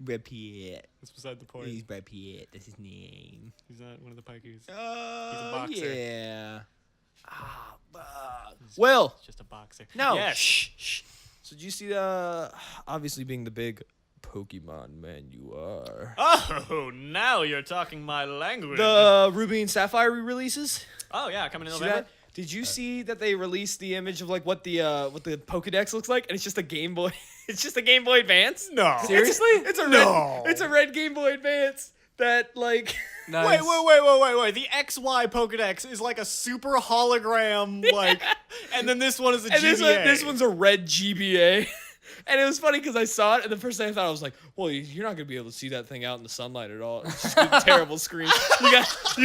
Brad Pitt. that's beside the point. He's Brad Pitt. That's his name. He's not one of the Pikeys. Boxer. Yeah. He's Well, just a boxer. no. Yes. Shh. So did you see obviously being the big Pokemon man you are. Oh, now you're talking my language. The Ruby and Sapphire re-releases? Oh yeah, coming in See November. that? Did you see that they released the image of like what the Pokédex looks like, and it's just a Game Boy? It's just a Game Boy Advance. No. Seriously? It's a No. red. It's a red Game Boy Advance that like. Nice. Wait. The XY Pokedex is like a super hologram, like, and then this one is a And GBA. this one's a red GBA. And it was funny because I saw it, and the first thing I thought, I was like, well, you're not going to be able to see that thing out in the sunlight at all. It's just a terrible screen. You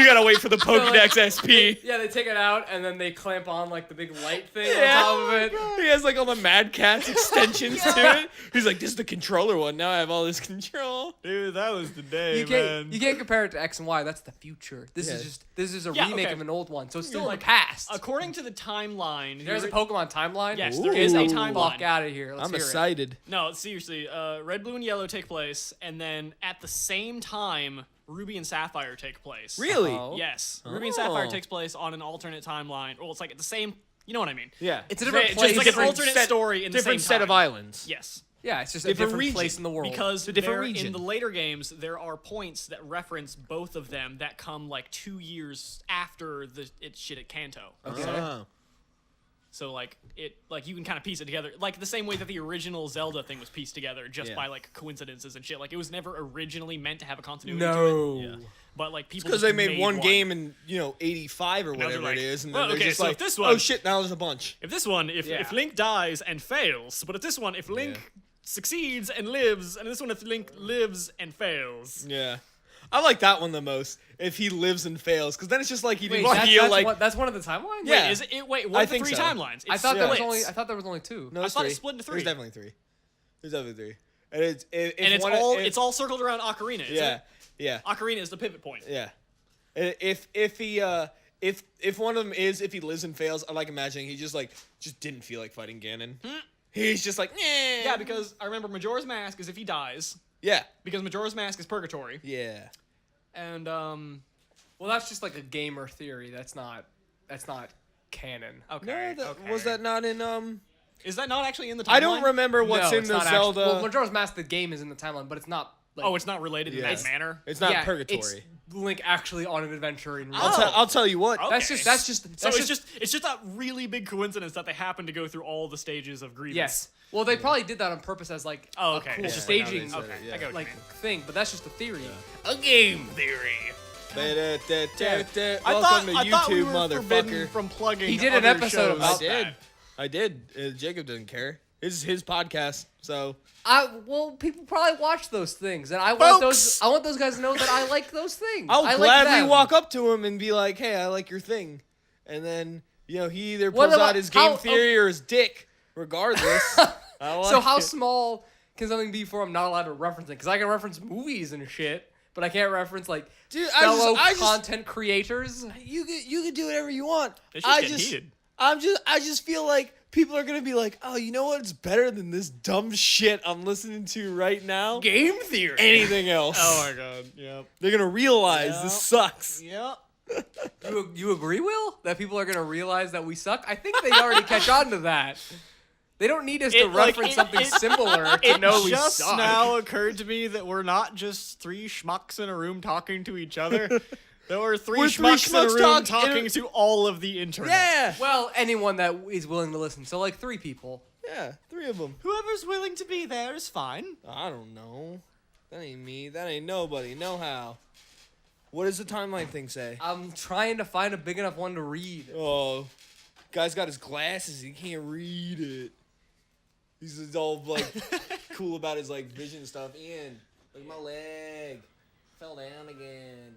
got to wait for the Pokedex SP. Yeah, they take it out and then they clamp on like the big light thing Yeah. on top of it. He has like all the Mad Catz extensions to it. He's like, this is the controller one. Now I have all this control. Dude, that was the day, You can't compare it to X and Y. That's the future. This is a Yeah, remake okay. of an old one, so it's still Like, in the past. According to the timeline, There's a Pokemon timeline. Yes, there is Get a the timeline. Fuck out of here. Let's I'm hear it. excited. No, seriously, Red, Blue, and Yellow take place, and then at the same time, Ruby and Sapphire take place. Really? Oh. Yes. Ruby and Sapphire Oh. takes place on an alternate timeline. Well, it's like at the same. You know what I mean? Yeah. It's a different Just place. like an alternate story in the different same set of time. islands. Yes. Yeah, it's just a Different different region. place in the world. Because a different there- region. in the later games, there are points that reference both of them that come like 2 years after the shit at Kanto. Oh. So like you can kind of piece it together, like the same way that the original Zelda thing was pieced together just Yeah. by like coincidences and shit. Like it was never originally meant to have a continuity to no. it. Yeah. But like people Because just they made one game in 85 or now they're whatever like, it is, and well, then they're okay, just so like, if this oh one- shit, now there's a bunch. If this one, if Yeah. Link dies and fails, but if this one, if Link succeeds and lives, and this one, if Link lives and fails. Yeah. I like that one the most. If he lives and fails, because then it's just like he Wait, didn't feel like. that's one of the timelines? Yeah. Wait, is it? Wait, I what are the think three so. timelines? I It's thought there was splits. only two. No, I it's thought it three. split into three. There's definitely three. There's definitely three. And it's And it's one, all if- it's all circled around Ocarina. Isn't yeah, it? yeah, Ocarina is the pivot point. yeah. If one of them is if he lives and fails, I like imagining he just didn't feel like fighting Ganon. He's just like, nah. Yeah, because I remember Majora's Mask is if he dies, yeah, because Majora's Mask is purgatory, yeah. and Well, that's just like a gamer theory. That's not canon. okay, No, okay. was that not in Is that not actually in the timeline? I don't remember what's No, in it's the not Zelda. Well, Majora's Mask, the game is in the timeline, but it's not. Like, Oh, it's not related in Yeah. that manner. It's not yeah, purgatory. It's Link actually on an adventure in. I'll tell you what. Okay. That's just. So it's just a really big coincidence that they happen to go through all the stages of Grievous. Yes. Well, they probably did that on purpose as like Oh, a okay. cool It's just like how staging they said Okay, it, yeah. I get what like you mean. thing, but that's just a theory. A game theory. Welcome to I thought we YouTube, were forbidden motherfucker. from plugging. He did an other episode shows. about I did. Jacob doesn't care. This is his podcast, so Well, people probably watch those things, and I want Folks! those guys to know that I like those things. I'll I like gladly them. walk up to him and be like, "Hey, I like your thing," and then he either What pulls about- out his game how- theory or his dick. Regardless, I like So how it. small can something be before I'm not allowed to reference it? Because I can reference movies and shit, but I can't reference like Dude, fellow I just content creators. you can do whatever you want. It's just I getting just heated. I just feel like people are gonna be like, oh, you know what? It's better than this dumb shit I'm listening to right now. Game theory. Anything else? Oh my god. Yep. They're gonna realize Yeah. this sucks. Yep. You agree, Will? That people are gonna realize that we suck? I think they already catch on to that. They don't need us to reference something similar to know we just suck. now occurred to me that we're not just three schmucks in a room talking to each other. There were three We're three schmucks in a schmucks room talking- talking to all of the internet. Yeah, Well, anyone that is willing to listen. So like 3 people. yeah, 3 of them. Whoever's willing to be there is fine. I don't know. That ain't me. That ain't nobody. No how. What does the timeline thing say? I'm trying to find a big enough one to read. Oh, Guy's got his glasses. He can't read it. He's just all like cool about his like vision stuff. Ian, look at my leg. Fell down again.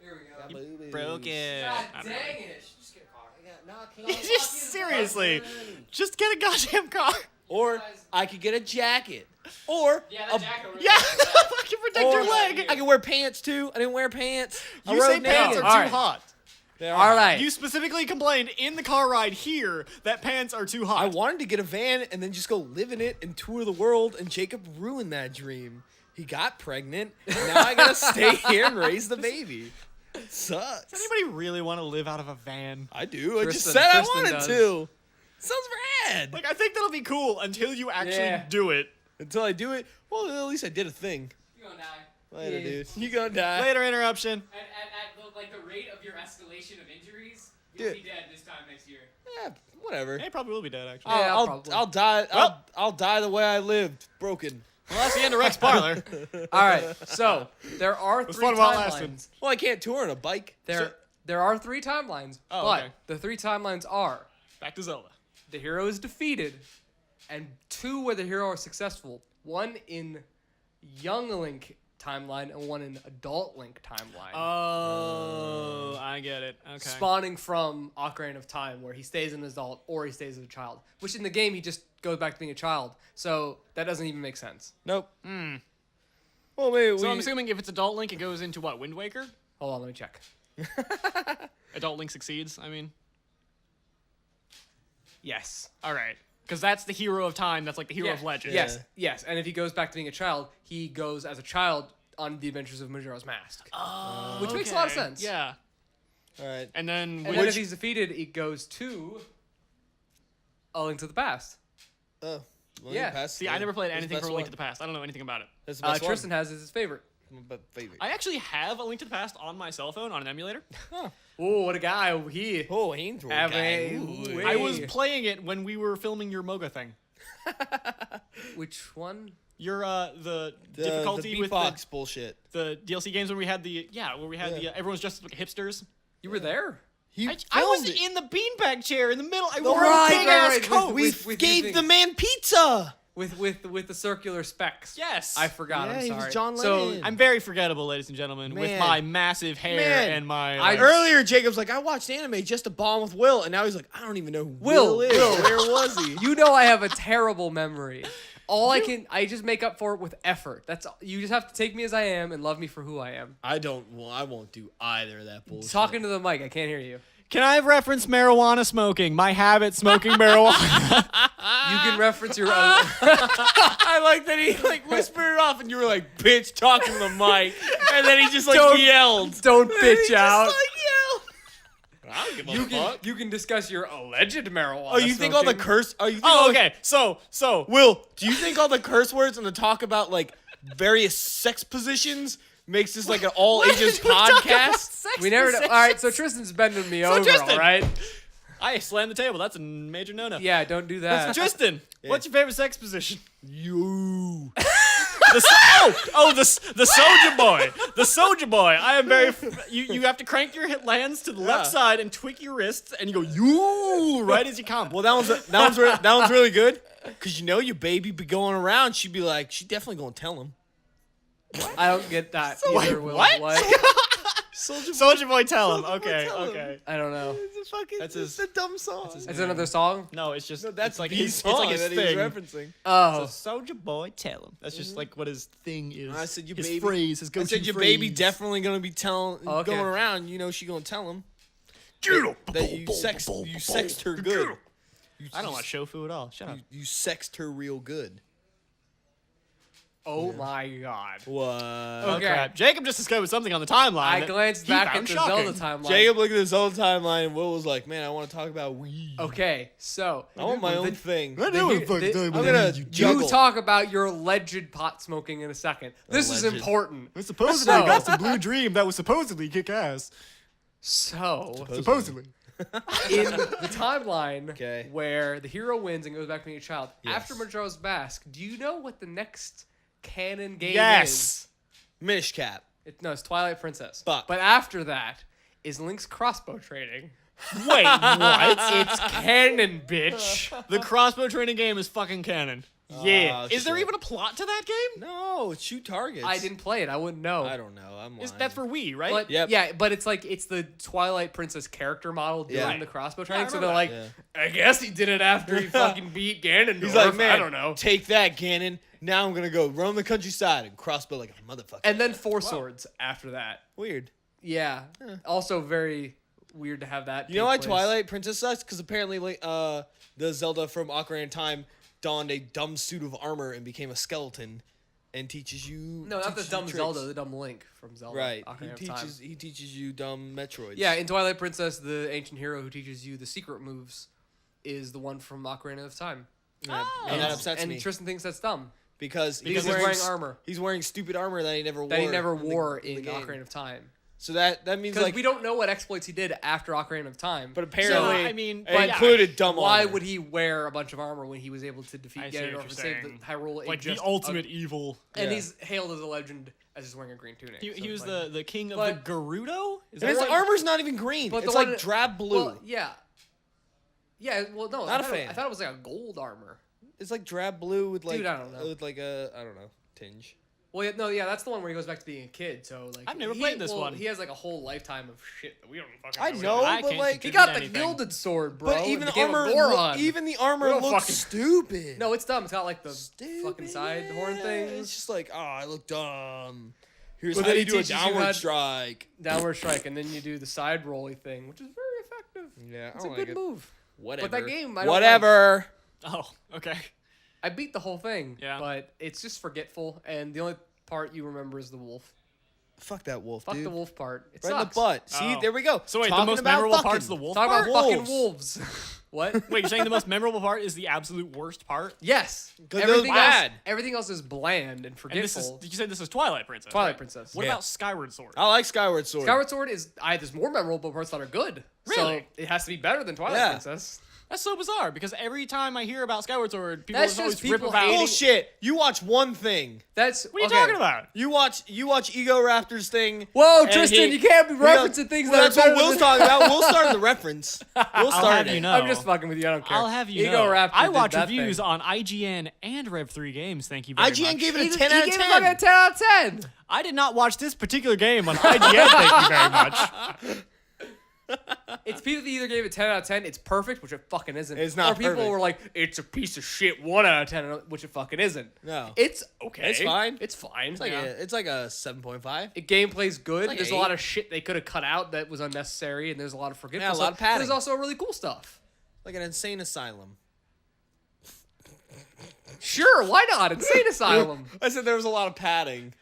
Here we Got go. boo-boos. Broke it. God I dang don't know. it! Just get a car. Just seriously, just get a goddamn car. Or I could get a jacket. Or Yeah, a, the jacket. Yeah, fucking protect or your leg. I can wear pants too. I didn't wear pants. I You rode say pants naked. are All too right. hot. They are All hot. right. You specifically complained in the car ride here that pants are too hot. I wanted to get a van and then just go live in it and tour the world, and Jacob ruined that dream. He got pregnant, and now I gotta stay here and raise the baby. It sucks. Does anybody really want to live out of a van? I do. I just Tristan- said Tristan I wanted does. to. Sounds rad. Like, I think that'll be cool until you actually Yeah. do it. Until I do it, well, at least I did a thing. You're gonna die. Later, Yeah. dude. You gonna die. Later interruption. At like the rate of your escalation of injuries, you'll you'll be be dead this time next year. Yeah, whatever. He probably will be dead, actually. Yeah, I'll probably. I'll die. Well- I'll die the way I lived, broken. Well, that's the end of Rex Parlor. All right, so there are was 3 fun while it lasted. timelines. Well, I can't tour on a bike. There are 3 timelines, Oh, but okay. the 3 timelines are Back to Zelda. the hero is defeated, and 2 where the hero is successful. 1 in young Link timeline and 1 in adult Link timeline. Oh, I get it. Okay. Spawning from Ocarina of Time, where he stays an adult or he stays as a child. Which in the game he just goes back to being a child, so that doesn't even make sense. Nope. Well, maybe So I'm assuming if it's Adult Link, it goes into what, Wind Waker? Hold on, let me check. Adult Link succeeds, I mean. Yes. All right. Because that's the hero of time. That's like the hero of legend. Yes, Yeah. yes. And if he goes back to being a child, he goes as a child on the adventures of Majora's Mask. Oh, Which makes a lot of okay. sense. Yeah. All right. And then, And then if he's defeated, it goes to A Link to the Past. Oh. Well, Yeah. pass- see, I never played that's the anything best from A Link one. to the Past. I don't know anything about it. That's the best one. Tristan has his favorite. My favorite. I actually have A Link to the Past on my cell phone on an emulator. Oh, what a guy. He. Oh, Haynes roll Have guy. a Ooh. way. I was playing it when we were filming your Moga thing. Which one? Your the The difficulty with beatbox bullshit. the DLC games when we had the everyone's dressed like hipsters. You were there? He I was filmed it. in the beanbag chair in the middle. I The wore right, a big ass right, coat. We with you gave think- the man pizza. With the circular specs. Yes. I forgot. Yeah, I'm he sorry. was John So Lennon. I'm very forgettable, ladies and gentlemen, with Man. my massive hair Man. and my. I- Earlier, Jacob's like, I watched anime just to bond with Will, and now he's like, I don't even know who Will, is. Will. Where was he? you know I have a terrible memory. I just make up for it with effort. That's all. You just have to take me as I am and love me for who I am. I don't. Well, I won't do either of that bullshit. Talking to the mic, I can't hear you. Can I reference marijuana smoking? My habit smoking marijuana. You can reference your own. I like that he like whispered it off, and you were like, "Bitch, talking to the mic," and then he just like Don't- yelled. Don't He bitch just, out. like, yelled. I don't give a You fuck. can can discuss your alleged marijuana. Oh, you think all the smoking. curse? Oh, you think Oh, all okay. So Will, do you think all the curse words and the talk about like various sex positions makes this like an all ages podcast? We never. All right, so Tristan's bending me over. Tristan- All right. I slammed the table. That's a major no-no. Yeah, don't do that. Tristan, what's your favorite sex position? You. The soldier boy. The soldier boy. I am very. You have to crank your hands to the left side and tweak your wrists, and you go you right as you come. Well, that one's really good because you know your baby be going around. She'd be like, she definitely gonna tell him. I don't get that. Wait, either, Will. what? Soldier boy, tell him. Okay, tell him. okay. I don't know. It's a fucking. That's it's his- a dumb song. Is it another song? No, it's just. No, that's it's like the his. song It's like his that thing. he was referencing. Oh, Soldier boy, tell him. That's just like what his thing is. I said your his baby. phrase. His I go-to said your phrase. baby definitely gonna be telling, Oh, okay. going around. You know she gonna tell him that you sexed her good. I don't watch shofu at all. Shut up. You sexed her real good. oh my God. What? Oh Okay. crap! Jacob just discovered something on the timeline. I that glanced he back found at the shocking. Zelda timeline. Jacob looked at his own timeline, and Will was like, "Man, I want to talk about weed. Okay, so I want my own thing. the- the- I'm gonna juggle. you talk about your alleged pot smoking in a second. This is Alleged. important. We supposedly So- got some blue dream that was supposedly kick ass. So, Supposedly. in the timeline Okay. where the hero wins and goes back to being a child, after Majora's Mask, do you know what the next canon game is? Yes. Minish Cap. No, it's Twilight Princess. Fuck. But after that is Link's crossbow training. Wait, what? It's canon, bitch. The crossbow training game is fucking canon. Yeah. Oh, Is there shit. even a plot to that game? No, it's shoot targets. I didn't play it. I wouldn't know. I don't know. I'm lying. That's for Wii, right? But Yep. yeah, but it's like it's the Twilight Princess character model doing Yeah. the crossbow I training. so remember they're that. like, I guess he did it after he fucking beat Ganondorf. He's like, man, I don't know. take that, Ganon. Now I'm gonna go roam the countryside and crossbow like a motherfucker. And then Four Swords after that. Weird. Yeah. Also very weird to have that. You know why take place. Twilight Princess sucks? Because apparently, the Zelda from Ocarina of Time donned a dumb suit of armor and became a skeleton, and teaches you. No, not the teaches you dumb tricks. Zelda, the dumb Link from Zelda. Right. Ocarina of He Time. teaches you dumb Metroids. Yeah, in Twilight Princess, the ancient hero who teaches you the secret moves is the one from Ocarina of Time. And that upsets and me Tristan thinks that's dumb because because he's wearing armor He's wearing stupid armor that he never wore. that he never in the- wore in in the game. Ocarina of Time. So that means Because like, we don't know what exploits he did after Ocarina of Time. but apparently, I mean, it but- included dumb why armor. would he wear a bunch of armor when he was able to defeat I see what Ganondorf you're and save the saying. Hyrule? in like the just ultimate evil. and Yeah. he's hailed as a legend as just wearing a green tunic. He So was it's like- the king of But- the Gerudo? Is And his one- armor's not even green. but It's the like one- drab blue. Well, yeah. Yeah, well, no, Not I a thought fan. I thought it was like a gold armor. It's like drab blue with like Dude, I don't know. with like a I don't know tinge. Well, yeah, no, yeah, that's the one where he goes back to being a kid. So like, I've never played this one. He has like a whole lifetime of shit that we don't fucking. I know. know, I but can't like He contribute got the anything. gilded sword, bro. but and even became a armor, Goron. even the armor We don't looks fucking- stupid. No, it's dumb. It's got like the Stupid, fucking side horn yeah. things. It's just like, oh, I look dumb. Here's But how then you he do a teaches you downward how- strike. Downward strike, and then you do the side rolly thing, which is very effective. Yeah, It's a good move. Whatever. But that game, I don't Whatever. Oh, okay. I beat the whole thing, Yeah. but it's just forgetful, and the only part you remember is the wolf. Fuck that wolf, Fuck dude. the wolf part. It Right in sucks. the butt. See, Oh. there we go. So wait, the Talking most about memorable fucking. part's the wolf Talk part? about fucking Wolves. wolves. What? Wait, you're saying the most memorable part is the absolute worst part? Yes. 'Cause they're bad. Everything else is bland and And this forgetful. is, did you say this is Twilight Princess? Twilight right? Princess. What Yeah. about Skyward Sword? I like Skyward Sword. Skyward Sword is there's more memorable parts that are good. Really? So it has to be better than Twilight Yeah. Princess. That's so bizarre because every time I hear about Skyward Sword, people That's always just rip people about. hating- Bullshit. You watch one thing. That's What are you talking about? You watch Ego Raptor's thing. Whoa, and Tristan, he- you can't be he goes- referencing things well, that that's are what better Will's than- talking about. We'll start the reference. We'll start have it. you know. I'm just fucking with you. I don't care. I'll have you Ego know. Raptor I did watch that reviews thing. on IGN and Rev3 Games. Thank you very much. IGN gave it He a 10 out of gave it 10. fucking a 10 out of 10. I did not watch this particular game on IGN. Thank you very much. It's people that either gave it 10 out of 10, it's perfect, which it fucking isn't. It's not Or people perfect. were like, it's a piece of shit, 1 out of 10, which it fucking isn't. No. It's okay. It's fine. It's fine. It's like a 7.5. It gameplay's good. like There's an a lot 8. of shit they could have cut out that was unnecessary, and there's a lot of forgetful Yeah, a lot stuff. of padding. There's also really cool stuff. Like an insane asylum. Sure, why not? Insane Asylum. I said there was a lot of padding.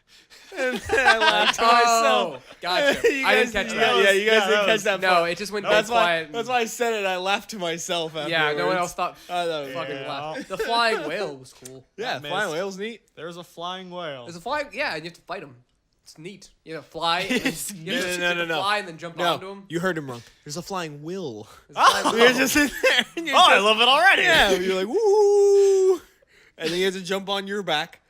And then I laughed to myself. Gotcha. You I guys- didn't catch yeah, that. Yeah, you guys that didn't catch was- that. No, part. it just went That's dead why. quiet. That's why I said it. I laughed to myself afterwards. Yeah, no one else thought I thought it was fucking Yeah. laughed. The flying whale was cool. Yeah, That flying missed. whale's neat. There's a flying whale. There's a flying, yeah, and you have to fight him. It's neat. You know, fly. And then, you have to No. fly and then jump onto him. You heard him wrong. There's a flying will. There's a flying You're whale. just in there. And you're Oh, I just- love it already. Yeah, you're like woo, and then you have to jump on your back.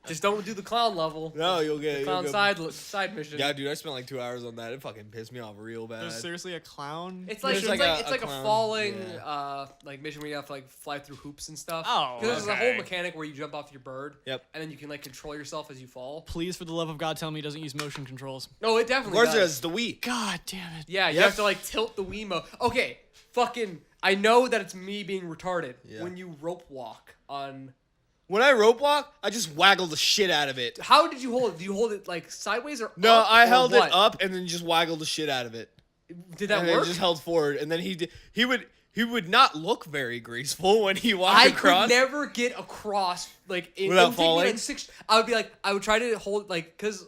Just don't do the clown level. No, you'll get Clown you'll go- side mission. Yeah, dude, I spent like 2 hours on that. It fucking pissed me off real bad. There's seriously a clown. It's like There's it's like like, a- it's a like a clown, falling yeah. like mission where you have to like fly through hoops and stuff. Oh, because there's a okay. whole mechanic where you jump off your bird. Yep. And then you can like control yourself as you fall. Please, for the love of God, tell me he doesn't use motion controls. No, it Of definitely course, does. there's the Wii. God damn it. Yeah, you Yep. have to like tilt the Wiimote. Okay, fucking. I know that it's me being retarded Yeah. when you rope walk on. When I rope walk, I just waggle the shit out of it. How did you hold it? Do you hold it like sideways or No, up, I or held what? it up and then just waggled the shit out of it. Did that and then work? just held forward, and then he would not look very graceful when he walked I across. could never get across like it Without would take me, falling? like, 6. I would try to hold like because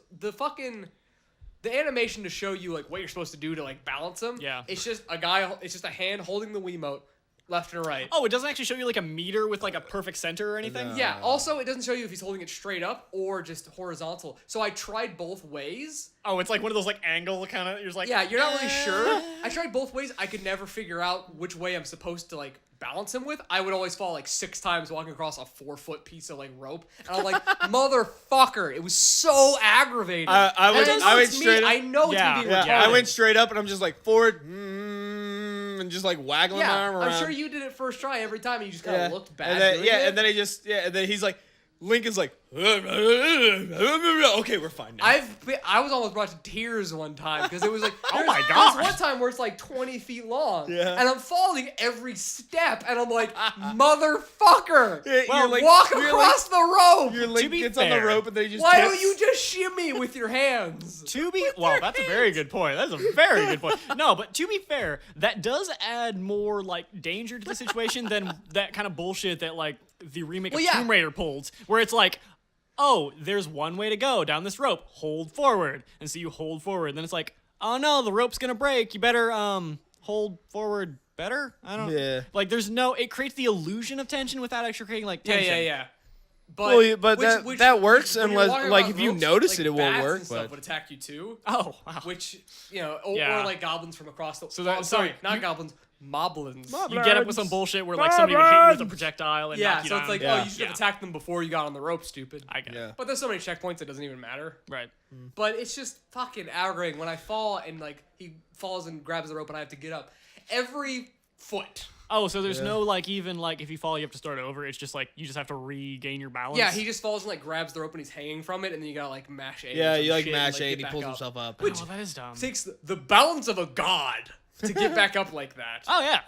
the animation to show you like what you're supposed to do to like balance them. Yeah. It's just a guy. It's just a hand holding the Wiimote, left and right. Oh, it doesn't actually show you like a meter with like a perfect center or anything? No. Yeah. Also, it doesn't show you if he's holding it straight up or just horizontal. So I tried both ways. Oh, it's like one of those like angle kind of. You're just like, Yeah, you're not really sure. I tried both ways. I could never figure out which way I'm supposed to like balance him with, I would always fall like 6 times walking across a 4-foot piece of like rope, and I'm like, motherfucker! It was so aggravating. I went it's straight me. up. I know it's me being retarded. I went straight up and I'm just like forward, and just like waggling my arm around. I'm sure you did it first try every time, and you just kind of looked bad. And then, doing it. and then and then he's like, Link is like, okay, we're fine now. I was almost brought to tears one time because it was like, Oh my there's gosh. one time where it's like 20 feet long, Yeah. and I'm falling every step, and I'm like, motherfucker, You're like- walk you're across the rope. Your Link be gets on the fair, rope and then he just Why tips. don't you just shimmy with your hands? Well, that's a very good point. That's a very good point. No, but to be fair, that does add more like danger to the situation than that kind of bullshit that like the remake of Tomb Raider pulled, where it's like, oh, there's one way to go down this rope. Hold forward, and so you hold forward. Then it's like, oh no, the rope's gonna break. You better hold forward better. I don't. Yeah. Like there's no. It creates the illusion of tension without actually creating like tension. Yeah. Well, but that works when you're unless, walking like, across if you ropes, notice like, it, it won't bats work, and stuff but- would attack you too. Oh wow. Which or Yeah. like goblins from across the. So that- sorry, so not goblins, moblins. You get up with some bullshit where like somebody would hit you with a projectile and Yeah, knock you so down. it's like, Yeah. oh, you should have attacked them before you got on the rope, stupid. I get it. But there's so many checkpoints it doesn't even matter. Right. But it's just fucking aggravating when I fall and like he falls and grabs the rope and I have to get up. Every foot. Oh, so there's no like even like if you fall you have to start over. It's just like you just have to regain your balance. Yeah, he just falls and like grabs the rope and he's hanging from it, and then you gotta like mash A. or Yeah, some you like shit mash and, A get and he back pulls up. himself up. Oh, that is dumb. Takes the balance of a god to get back up like that. Oh yeah.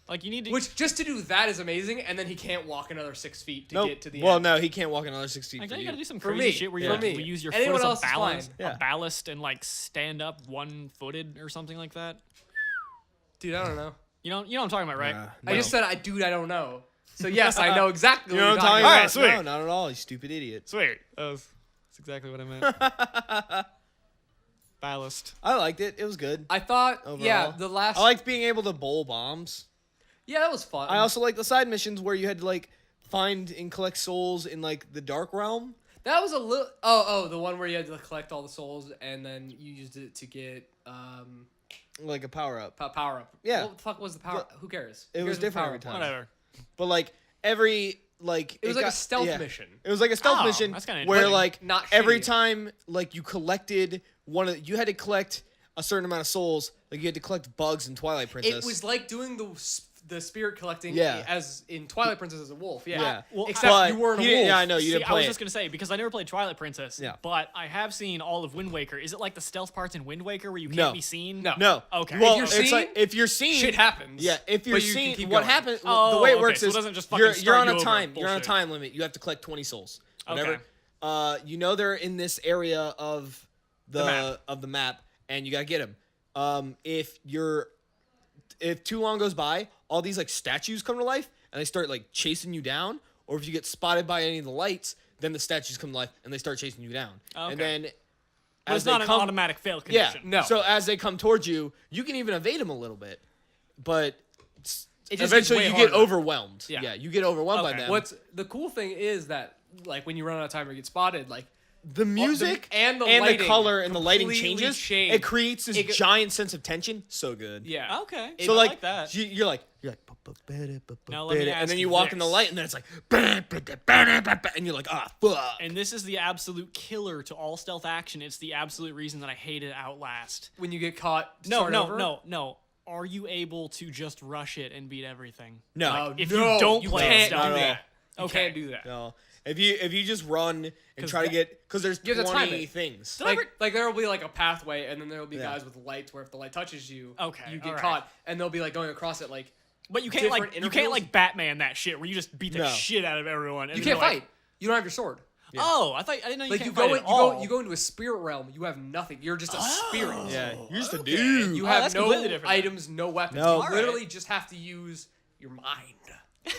Like you need to. Which just to do that is amazing, and then he can't walk another 6 feet to get to the Well, end. no, he can't walk another 60 Like, feet. you gotta do some For crazy me. shit where For you me. use your Anyone foot else as a is balance, fine. Yeah. a ballast, and like stand up one-footed or something like that. Dude, I don't know. You know what I'm talking about, right? Nah, I just said, I don't know. So yes, I know exactly You know what what you're I'm talking talking about? Alright, sweet. No, not at all, you stupid idiot. Sweet. That's exactly what I meant. Ballast. I liked it. It was good. I thought, yeah, Overall. the last. I liked being able to bowl bombs. Yeah, that was fun. I also like the side missions where you had to like find and collect souls in like the dark realm. That was a little. Oh, the one where you had to collect all the souls and then you used it to get Like a power up. power up. Yeah. What the fuck was the power? Who cares? It Who was cares what the different power every up time. was? Whatever. But like every like It was like a got- stealth yeah. mission. It was like a stealth Oh, mission that's kinda where interesting. like Not every shitty. time like you collected you had to collect a certain amount of souls. Like you had to collect bugs in Twilight Princess. It was like doing the spirit collecting Yeah. as in Twilight Princess as a wolf. Yeah. Yeah. Well, Except but you weren't a you didn't- wolf. yeah, I know you See, didn't I play was it. just gonna say because I never played Twilight Princess. Yeah. But I have seen all of Wind Waker. Is it like the stealth parts in Wind Waker where you can't No. be seen? No. No. Okay. Well, If you're it's seen, like if you're seen, Shit happens. Yeah, if you're but you can seen, keep what going. happens? the Oh, way it okay, works so it is doesn't just fucking you're start on you a over. time. You're on a Bullshit. time limit. You have to collect 20 souls. Whatever. Okay. You know they're in this area of the map. map, and you gotta get them. If too long goes by, all these like statues come to life, and they start like chasing you down. Or if you get spotted by any of the lights, then the statues come to life, and they start chasing you down. Okay. And then But as it's they not an come, automatic fail yeah. condition. No. So as they come towards you, you can even evade them a little bit, but It just eventually gets you way get harder. overwhelmed. Yeah. Yeah, you get overwhelmed by Okay. them. What's the cool thing is that like when you run out of time or get spotted, like the music and the lighting color and the lighting completely changes. change. It creates this It go- giant sense of tension. So good. yeah. Okay. So I like, that. you're like Now let me and ask then you you walk in the this. light and then it's like and you're like fuck. And this is the absolute killer to all stealth action. It's the absolute reason that I hated Outlast. When you get caught. No, start over? no. Are you able to just rush it and beat everything? No. Oh, If no, you don't play can't stealth. do Not at that. You Okay. can't do that. No. If you just run and 'Cause try to get because there's You have to time 20 it. things. Like there will be like a pathway, and then there will be Yeah. guys with lights where if the light touches you, Okay, you get alright. caught, and they'll be like going across it like But you can't Different like you can't intervals? like Batman that shit where you just beat the No. shit out of everyone. And you then can't you're like, fight. You don't have your sword. Oh, I didn't know you Like can't you fight go at in, all. you go into a spirit realm. You have nothing. You're just a spirit. Yeah, you're just a okay. dude. You Oh, have that's no completely different then. items, no weapons. No. You Alright. literally just have to use your mind.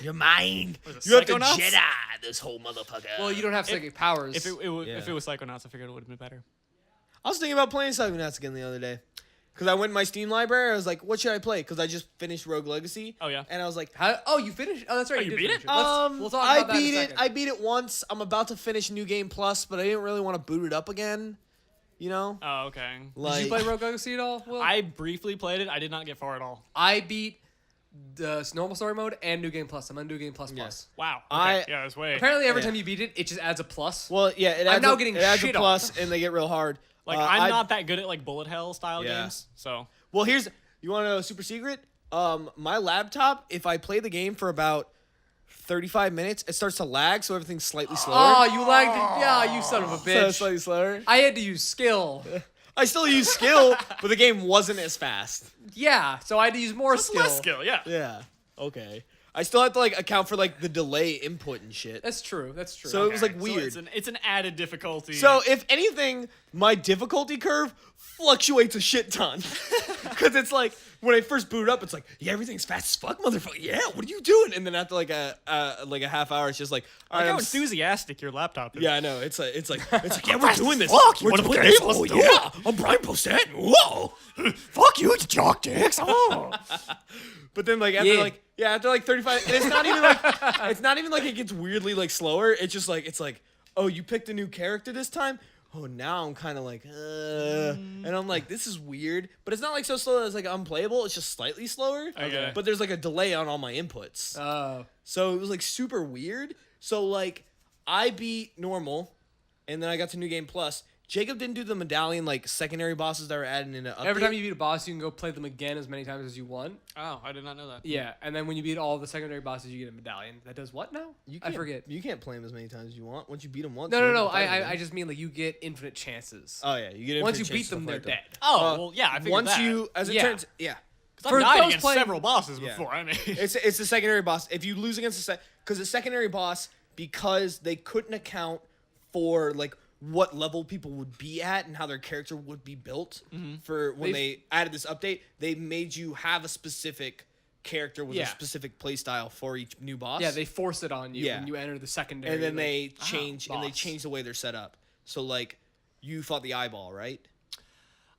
Your mind. Was it You have to Psychonauts? Jedi this whole motherfucker. Well, you don't have psychic powers. If it was Yeah. Psychonauts, I figured it would have been better. I was thinking about playing Psychonauts again the other day. Because I went in my Steam library, I was like, what should I play? Because I just finished Rogue Legacy. Oh, yeah. And I was like, You finished? Oh, that's right. Oh, you did beat finish it? We'll talk I about that in beat a it. second. I beat it once. I'm about to finish New Game Plus, but I didn't really want to boot it up again. You know? Oh, okay. Did you play Rogue Legacy at all? Will? I briefly played it. I did not get far at all. I beat the normal story mode and New Game Plus. I'm on New Game Plus Plus. Wow. I- Okay. Yeah, that's way. Apparently, every Yeah. time you beat it, it just adds a plus. Well, yeah, it adds now a, getting it adds a shit on. plus, and they get real hard. Like I- I'm not that good at like bullet hell style Yeah. games, so Well, you want to know a super secret? My laptop, if I play the game for about 35 minutes, it starts to lag, so everything's slightly slower. Oh, you lagged it. Yeah, you son of a So bitch. it's slightly slower. I had to use skill. I still use skill, but the game wasn't as fast. Yeah, so I had to use more it's skill. less skill. Yeah. Yeah. Okay. I still have to like account for like the delay input and shit. That's true. That's true. So it was like So weird. it's an added difficulty. So if anything, my difficulty curve fluctuates a shit ton. Because it's like when I first boot up, it's like, yeah, everything's fast as fuck, motherfucker. Yeah, what are you doing? And then after like a half hour, it's just like, all like right, how I'm enthusiastic your laptop is. yeah, I know. It's like yeah, we're doing this. Fuck, you We're wanna doing play this. this? Oh Let's do yeah, I'm Brian Posehn. Whoa. Fuck you, jock dicks. Oh. But then like after like 35, and it's not even like it gets weirdly like slower. It's just like it's like, oh, you picked a new character this time. Oh, now I'm kind of like, and I'm like, this is weird. But it's not like so slow that it's like unplayable. It's just slightly slower. Okay. But there's like a delay on all my inputs. Oh. So it was like super weird. So like I beat normal, and then I got to New Game Plus. Jacob didn't do the medallion like secondary bosses that were added in an update. Every time you beat a boss, you can go play them again as many times as you want. Oh, I did not know that. Yeah, and then when you beat all the secondary bosses, you get a medallion. That does what now? You I can't- forget. You can't play them as many times as you want. Once you beat them once. No, you no, don't no. get to fight them I again. just mean like you get infinite chances. Oh yeah, you get Once you infinite beat chances to them, they're fight them. dead. Oh, well, yeah, I figured Once that. you, as it Yeah. turns, yeah, Because for I've died those against playing- several bosses Yeah. before. I mean, it's the secondary boss. If you lose against because the secondary boss, because they couldn't account for like what level people would be at and how their character would be built for when they added this update, they made you have a specific character with a Yeah. specific play style for each new boss. Yeah, they force it on you Yeah. when you enter the secondary. and then like, they change and they boss. change the way they're set up. So like you fought the eyeball, right?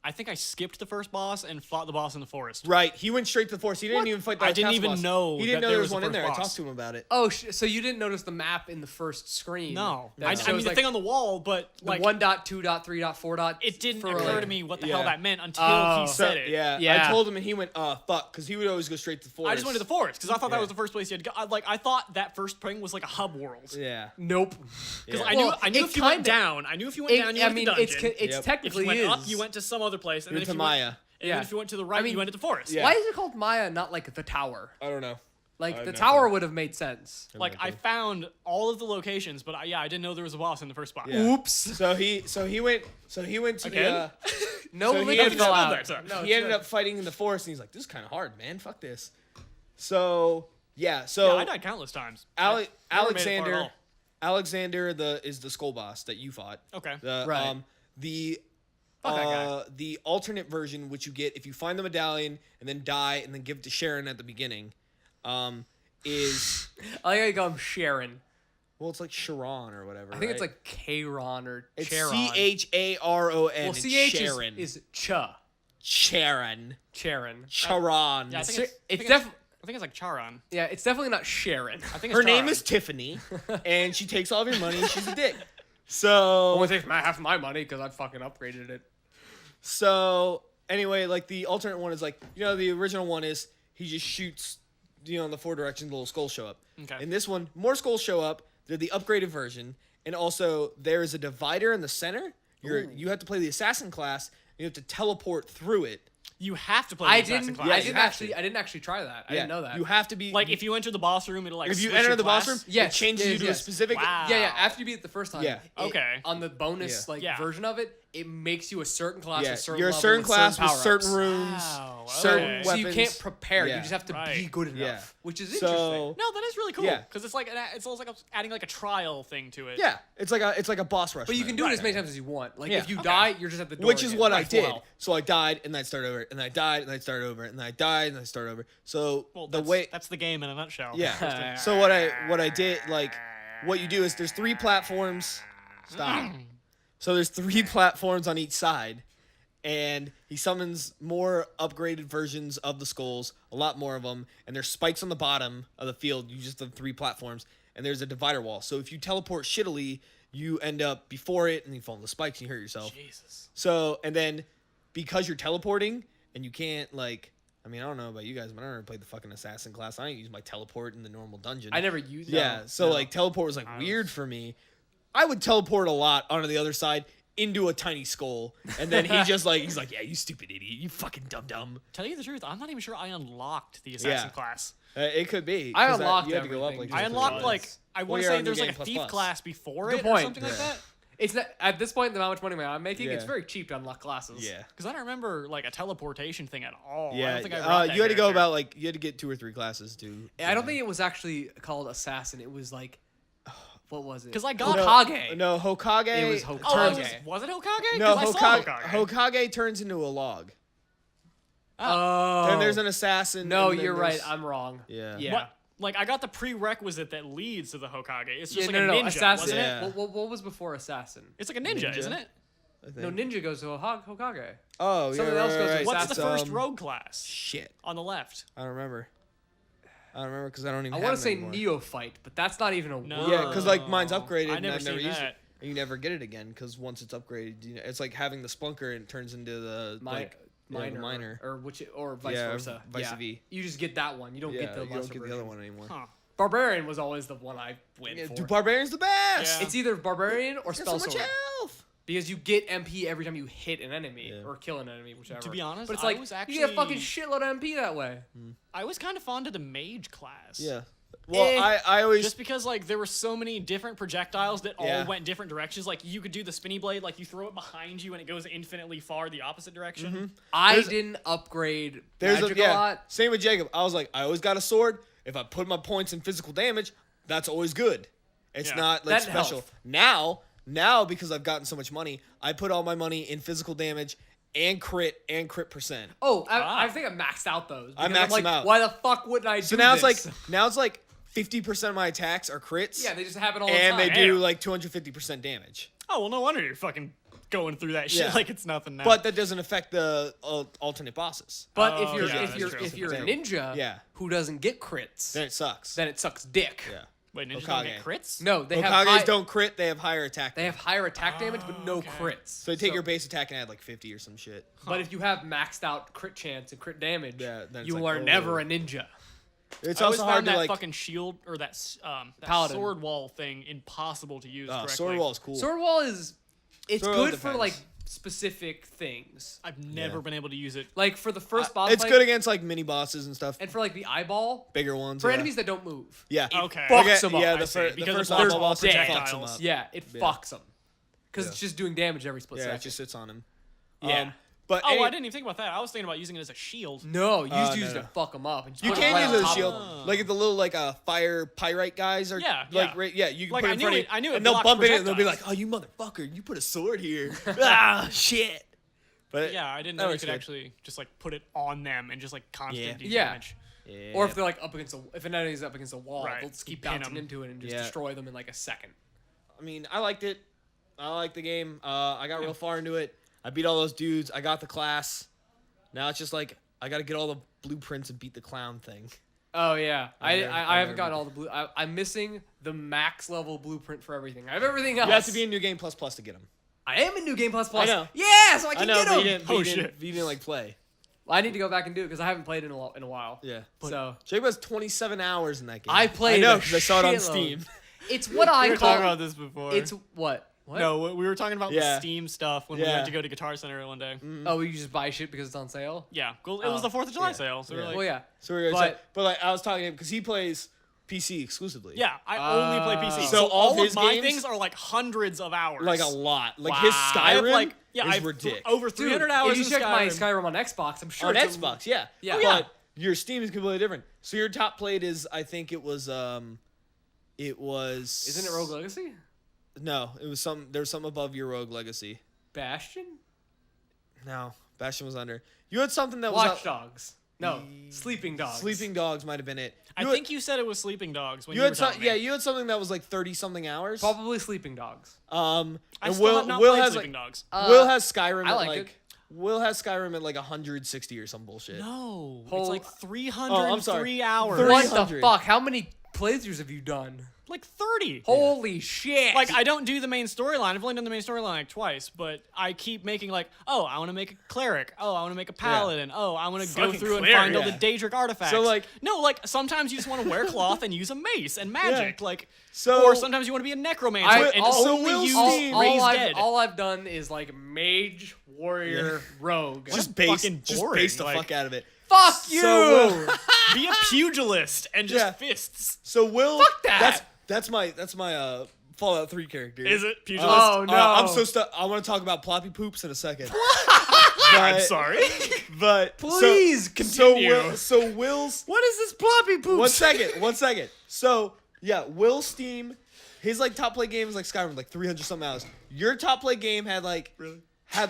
I think I skipped the first boss and fought the boss in the forest. Right. He went straight to the forest. He didn't even fight the I didn't castle even boss. know He didn't that know there there was was a one in first there. I boss. talked to him about it. Oh, so you didn't notice the map in the first screen? No, That I shows, mean the like, thing on the wall, but the like 1.2.3.4. it didn't for, occur like- to me what the Yeah. hell that meant until Oh. he So, said it. Yeah, Yeah. I told him and he went, fuck, because he would always go straight to the forest. I just went to the forest because I thought that Yeah. was the first place you had to go. I thought that first thing was like a hub world. Yeah. Nope. Because Yeah. I knew Well, I knew it if you went kinda- down, you went I to mean, the it's dungeon. it's Yep. If technically you went is. up, you went to some other place, and You're then if to you Maya. Went, and Yeah. then if you went to the right, I mean- you went to the forest. Yeah. Why is it called Maya, not like the tower? I don't know. Like I have the no tower clue. would have made sense. Like I found all of the locations, but I didn't know there was a boss in the first spot. Yeah. Oops. So he went to Again? No So he liquid ended fell up- out. Sorry. No, he it's ended good. up fighting in the forest and he's like, this is kind of hard, man. Fuck this. So Yeah, so I died countless times. Ale- I never made it far at all. Alexander is the skull boss that you fought. Okay. The Right. Fuck that guy. the alternate version which you get if you find the medallion and then die and then give it to Sharon at the beginning, is I like how you call him Sharon. well it's like Sharon or whatever. I think it's right? like Charon or it's Charon. Charon. Well, It's CH Sharon. is Cha. Sharon. Charon. Charon. Yeah, I think It's it's, I think def- I think it's like Charon. Yeah, it's definitely not Sharon. I think it's Her name Charon. is Tiffany, and she takes all of your money and she's a dick. Only So takes half of my money because I fucking upgraded it. anyway, like the alternate one is like, the original one is he just shoots, in the four directions, little skulls show up. Okay. In this one, more skulls show up. They're the upgraded version, and also there is a divider in the center. You have to play the assassin class. You have to teleport through it. You have to play. I the assassin didn't. class. Yeah, I you didn't have actually. to. I didn't actually try that. I didn't know that. You have to be Like if you enter the boss room, it'll like. if you switch enter your the boss class. room, Yes, it changes you yes, to a yes. specific. Wow. Yeah. After you beat it the first time. Yeah. Okay. On the bonus Yeah. Yeah. version of it, it makes you a certain class. Yeah, with certain you're a level certain with class with certain power-ups. rooms, Wow, certain okay. So weapons. you can't prepare. Yeah. You just have to be Right. good enough, Yeah. which is So- interesting. No, that is really cool. Yeah. Because it's like it's almost like adding like a trial thing to it. Yeah, it's like a boss rush. But you mode. can do it as many times as you want. Like Yeah. if you Okay. die, you're just at the door. Which is again, what I like full did. health. So I died, and then I start over, and I died, and I start over, and I died, and I start over. So Well, the that's, way, that's the game in a nutshell. yeah. So what I did, like, what you do is there's 3 platforms. Stop. So there's 3 platforms on each side, and he summons more upgraded versions of the skulls, a lot more of them, and there's spikes on the bottom of the field. You just have 3 platforms, and there's a divider wall. So if you teleport shittily, you end up before it, and you fall in the spikes, and you hurt yourself. Jesus. So, and then because you're teleporting and you can't, like, I mean, I don't know about you guys, but I never played the fucking assassin class. I didn't use my teleport in the normal dungeon. I never used. Yeah, so like teleport was like weird for me. I would teleport a lot onto the other side into a tiny skull, and then he's like, yeah, you stupid idiot, you fucking dumb. Tell you the truth, I'm not even sure I unlocked the assassin class. It could be. I 'cause unlocked you had to go up everything. like I two or three unlocked levels. like I want to you're say on there's New like a Game thief Plus. class before Good it point. or something like that. It's not, at this point, the how much money I'm making, it's Yeah. very cheap to unlock classes. Yeah. Because I don't remember like a teleportation thing at all. I Yeah, don't think I brought that you had to go character. about like you had to get 2 or 3 classes to. I don't think it was actually called assassin. It was like, what was it? 'Cause I got- Hokage. No, Hokage. It was Oh, Hokage. was it Hokage? No, 'Cause I saw Hokage turns into a log. Oh. Then there's an assassin. No, and then you're right. there's- I'm wrong. Yeah. Yeah. What? Like I got the prerequisite that leads to the Hokage. It's just Yeah, like no, a no, ninja, assassin. wasn't it? Yeah. What was before assassin? It's like a ninja, Ninja. isn't it? I think. No, ninja goes to a Hokage. Oh, yeah. something else goes to right. What's Assassin. the first rogue class Shit. on the left? I don't remember. because I don't even. I want to say neophyte, but that's not even a No. word. Yeah, because like mine's Oh, upgraded I and never I've never seen used that. it. And you never get it again because once it's upgraded, it's like having the splunker and it turns into the Minor, minor. or vice Yeah, versa. vice yeah. V. You just get that one. You don't Yeah, get the you don't lesser get the version. other one anymore. Huh. Barbarian was always the one I went Yeah, for. dude, Barbarian's the best. Yeah. It's either barbarian or Got spell so much sword. health. Because you get MP every time you hit an enemy Yeah. or kill an enemy, whichever. To be honest, but it's I like was you get a fucking actually- shitload of MP that way. I was kind of fond of the mage class. Yeah. Well, Eh. I always Just because like there were so many different projectiles that Yeah. all went different directions. Like you could do the spinny blade, like you throw it behind you and it goes infinitely far the opposite direction. I There's- didn't upgrade there's magic a a lot. Same with Jacob. I was like, I always got a sword. If I put my points in physical damage, that's always good. It's Yeah. not like That special. health. Now because I've gotten so much money, I put all my money in physical damage and crit percent. Oh, Ah. I think I maxed out those. I because maxed I'm like, them out. why the fuck wouldn't I do So now it's this? like 50% of my attacks are crits. Yeah, they just happen all the and time. they do Damn. like 250% damage. Oh well, no wonder you're fucking going through that shit Yeah. like it's nothing now. But that doesn't affect the alternate bosses. But Oh, if you're yeah, if that's you're true. if you're a Same. ninja Yeah. who doesn't get crits, Then it sucks. then it sucks dick. Yeah. wait, ninjas don't get Hokage. crits? No, they Hokages have high, don't crit, they have higher attack. they have higher attack damage but no okay. crits. So they take your base attack and add like 50 or some shit. But if you have maxed out crit chance and crit damage, Yeah, then it's you like, are oh. never a ninja. It's I always also hard found to that like. fucking shield or that Paladin. sword wall thing impossible to use correctly. Sword wall is cool. Sword wall is it's Sword wall good for depends. like specific things. I've never been able to use it. Like for the first boss It's fight, good against like mini bosses and stuff. and for like the eyeball, Bigger ones. for yeah. enemies that don't move. Yeah. Okay. fucks Okay, them up, yeah, I the, see, the because first it's eyeball all boss fucks projectiles. them up. Yeah, it Yeah. fucks them. Because Yeah. it's just doing damage every split Yeah, second. it just sits on him. Yeah. But Oh, any- I didn't even think about that. I was thinking about using it as a shield. No, you just no, use it no. to fuck them up. And just you put it can right use on it as a top of shield. them. Like the little like fire pyrite guys are Yeah, like yeah. right, yeah, you can Like, put it I in knew front it- of you, I knew it and they'll blocked bump into it and they'll be like, projectiles. "Oh, you motherfucker, you put a sword here." Ah, shit. But Yeah, I didn't that know you works could good. actually just like put it on them and just like constant Yeah. damage. Yeah. Or if they're like up against if an enemy's up against a wall, Right. they'll just keep Pin bouncing 'em. into it and just Yeah. destroy them in like a second. I mean, I liked it. I liked the game. I got real far into it. I beat all those dudes. I got the class. Now it's just like I got to get all the blueprints and beat the clown thing. Oh yeah, I I never- I, I I haven't never gotten beat all the blue. I'm missing the max level blueprint for everything. I have everything else. You have to be in New Game Plus to get them. I am in New Game Plus. I know. Yeah, so I I can know, get but them. you didn't, but Oh, you didn't, shit. but you didn't like play. Well, I need to go back and do it because I haven't played in a while. Yeah. So Jacob has 27 hours in that game. I played. I know a because I saw it on shitload. Steam. It's what I We were call. talking about this before. It's what? What? No, we were talking about Yeah. the Steam stuff when we Yeah. went to go to Guitar Center one day. Oh, you just buy shit because it's on sale. Yeah, cool. It was Oh. the 4th of July Yeah. sale, so we Yeah. we're like, Well, yeah. So we're But- but like I was talking to him because he plays PC exclusively. yeah, I only play PC. So So all all his of my games- things are like hundreds of hours. Like a lot. Like his Wow. I have, Skyrim like, yeah, is I have ridiculous. over 300 hours If you in check my Skyrim. Skyrim on Xbox, I'm sure on it's Xbox, yeah. Yeah. Oh, yeah. But your Steam is completely different. So your top played is I think it was Isn't it Rogue Legacy? No, it was some there was something above your Rogue Legacy. Bastion? No, Bastion was under. You had something that was Watch out- Dogs. No, Sleeping Dogs. Sleeping Dogs might have been it. I think you said it was Sleeping Dogs when you you were had some, telling me. yeah, you had something that was like 30 something hours. Probably Sleeping Dogs. I And still have not Will played has Sleeping like, Dogs. Will has Skyrim I at liked like it. Will has Skyrim at like 160 or some bullshit. No, Whole- it's like 303 sorry. hours. 30. What the 300. fuck? How many playthroughs have you done? Like 30. Holy shit! Like, I don't do the main storyline. I've only done the main storyline like twice, but I keep making like, oh, I want to make a cleric. Oh, I want to make a paladin. Oh, I want to go Fucking through and cleric. find all the Yeah. Daedric artifacts. So, like- no, like sometimes you just want to wear cloth and use a mace and magic. Like, So- or sometimes you want to be a necromancer I- and also only Will use Steam- raised dead. all I've done is like mage, warrior, rogue. Just base, fucking just boring, base the like- fuck out of it. fuck you. So, Be a pugilist and just Yeah. fists. So Will, Fuck that. That's my Fallout 3 character. Is it pugilist? Oh, no. I'm so stuck. I want to talk about ploppy poops in a second. I'm But- sorry. But Please continue. So Will's. What is this ploppy poop? 1 second. So yeah, Will Steam, his like top play game is like Skyrim, like 300 something hours. Your top play game had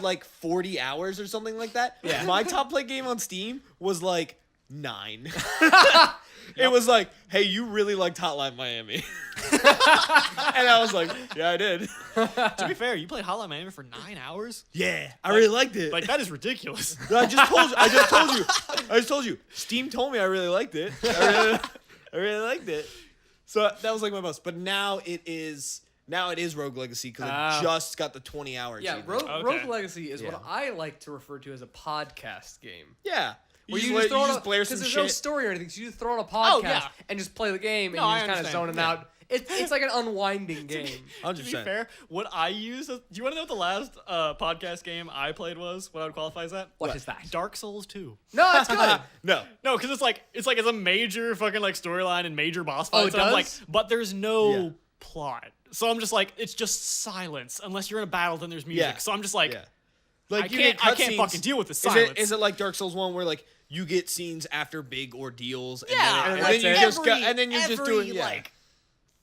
like 40 hours or something like that. Yeah. My top play game on Steam was like 9. It was like, hey, you really liked Hotline Miami. And I was like, yeah, I did. To be fair, you played Hotline Miami for 9 hours. Yeah, I really liked it. Like that is ridiculous. I just told you. Steam told me I really liked it. I really liked it. So that was like my most. But now it is Rogue Legacy because I just got the 20-hour Yeah, achievement. Rogue Legacy is Yeah. what I like to refer to as a podcast game. Yeah. Where You you just throw just on blare because some there's shit. no story or anything, so you just throw on a podcast yeah. and just play the game No, and I you just kind of understand. zoning out. It's like an unwinding game. 100%. To be fair, what I use, do you want to know what the last podcast game I played was? What I would qualify as that? What is that? Dark Souls 2. No, it's good. No. No, because it's a major fucking like storyline and major boss Oh, fights. it and I'm like, does? but there's no Yeah. plot. So I'm just like, it's just silence. Unless you're in a battle, then there's music. Yeah. So I'm just like, Yeah. Like I you can't get fucking cutscenes. deal with the Is silence. it like Dark Souls 1 where like you get scenes after big ordeals and Yeah, then, and that's then you it. just go, and then you're just every, doing like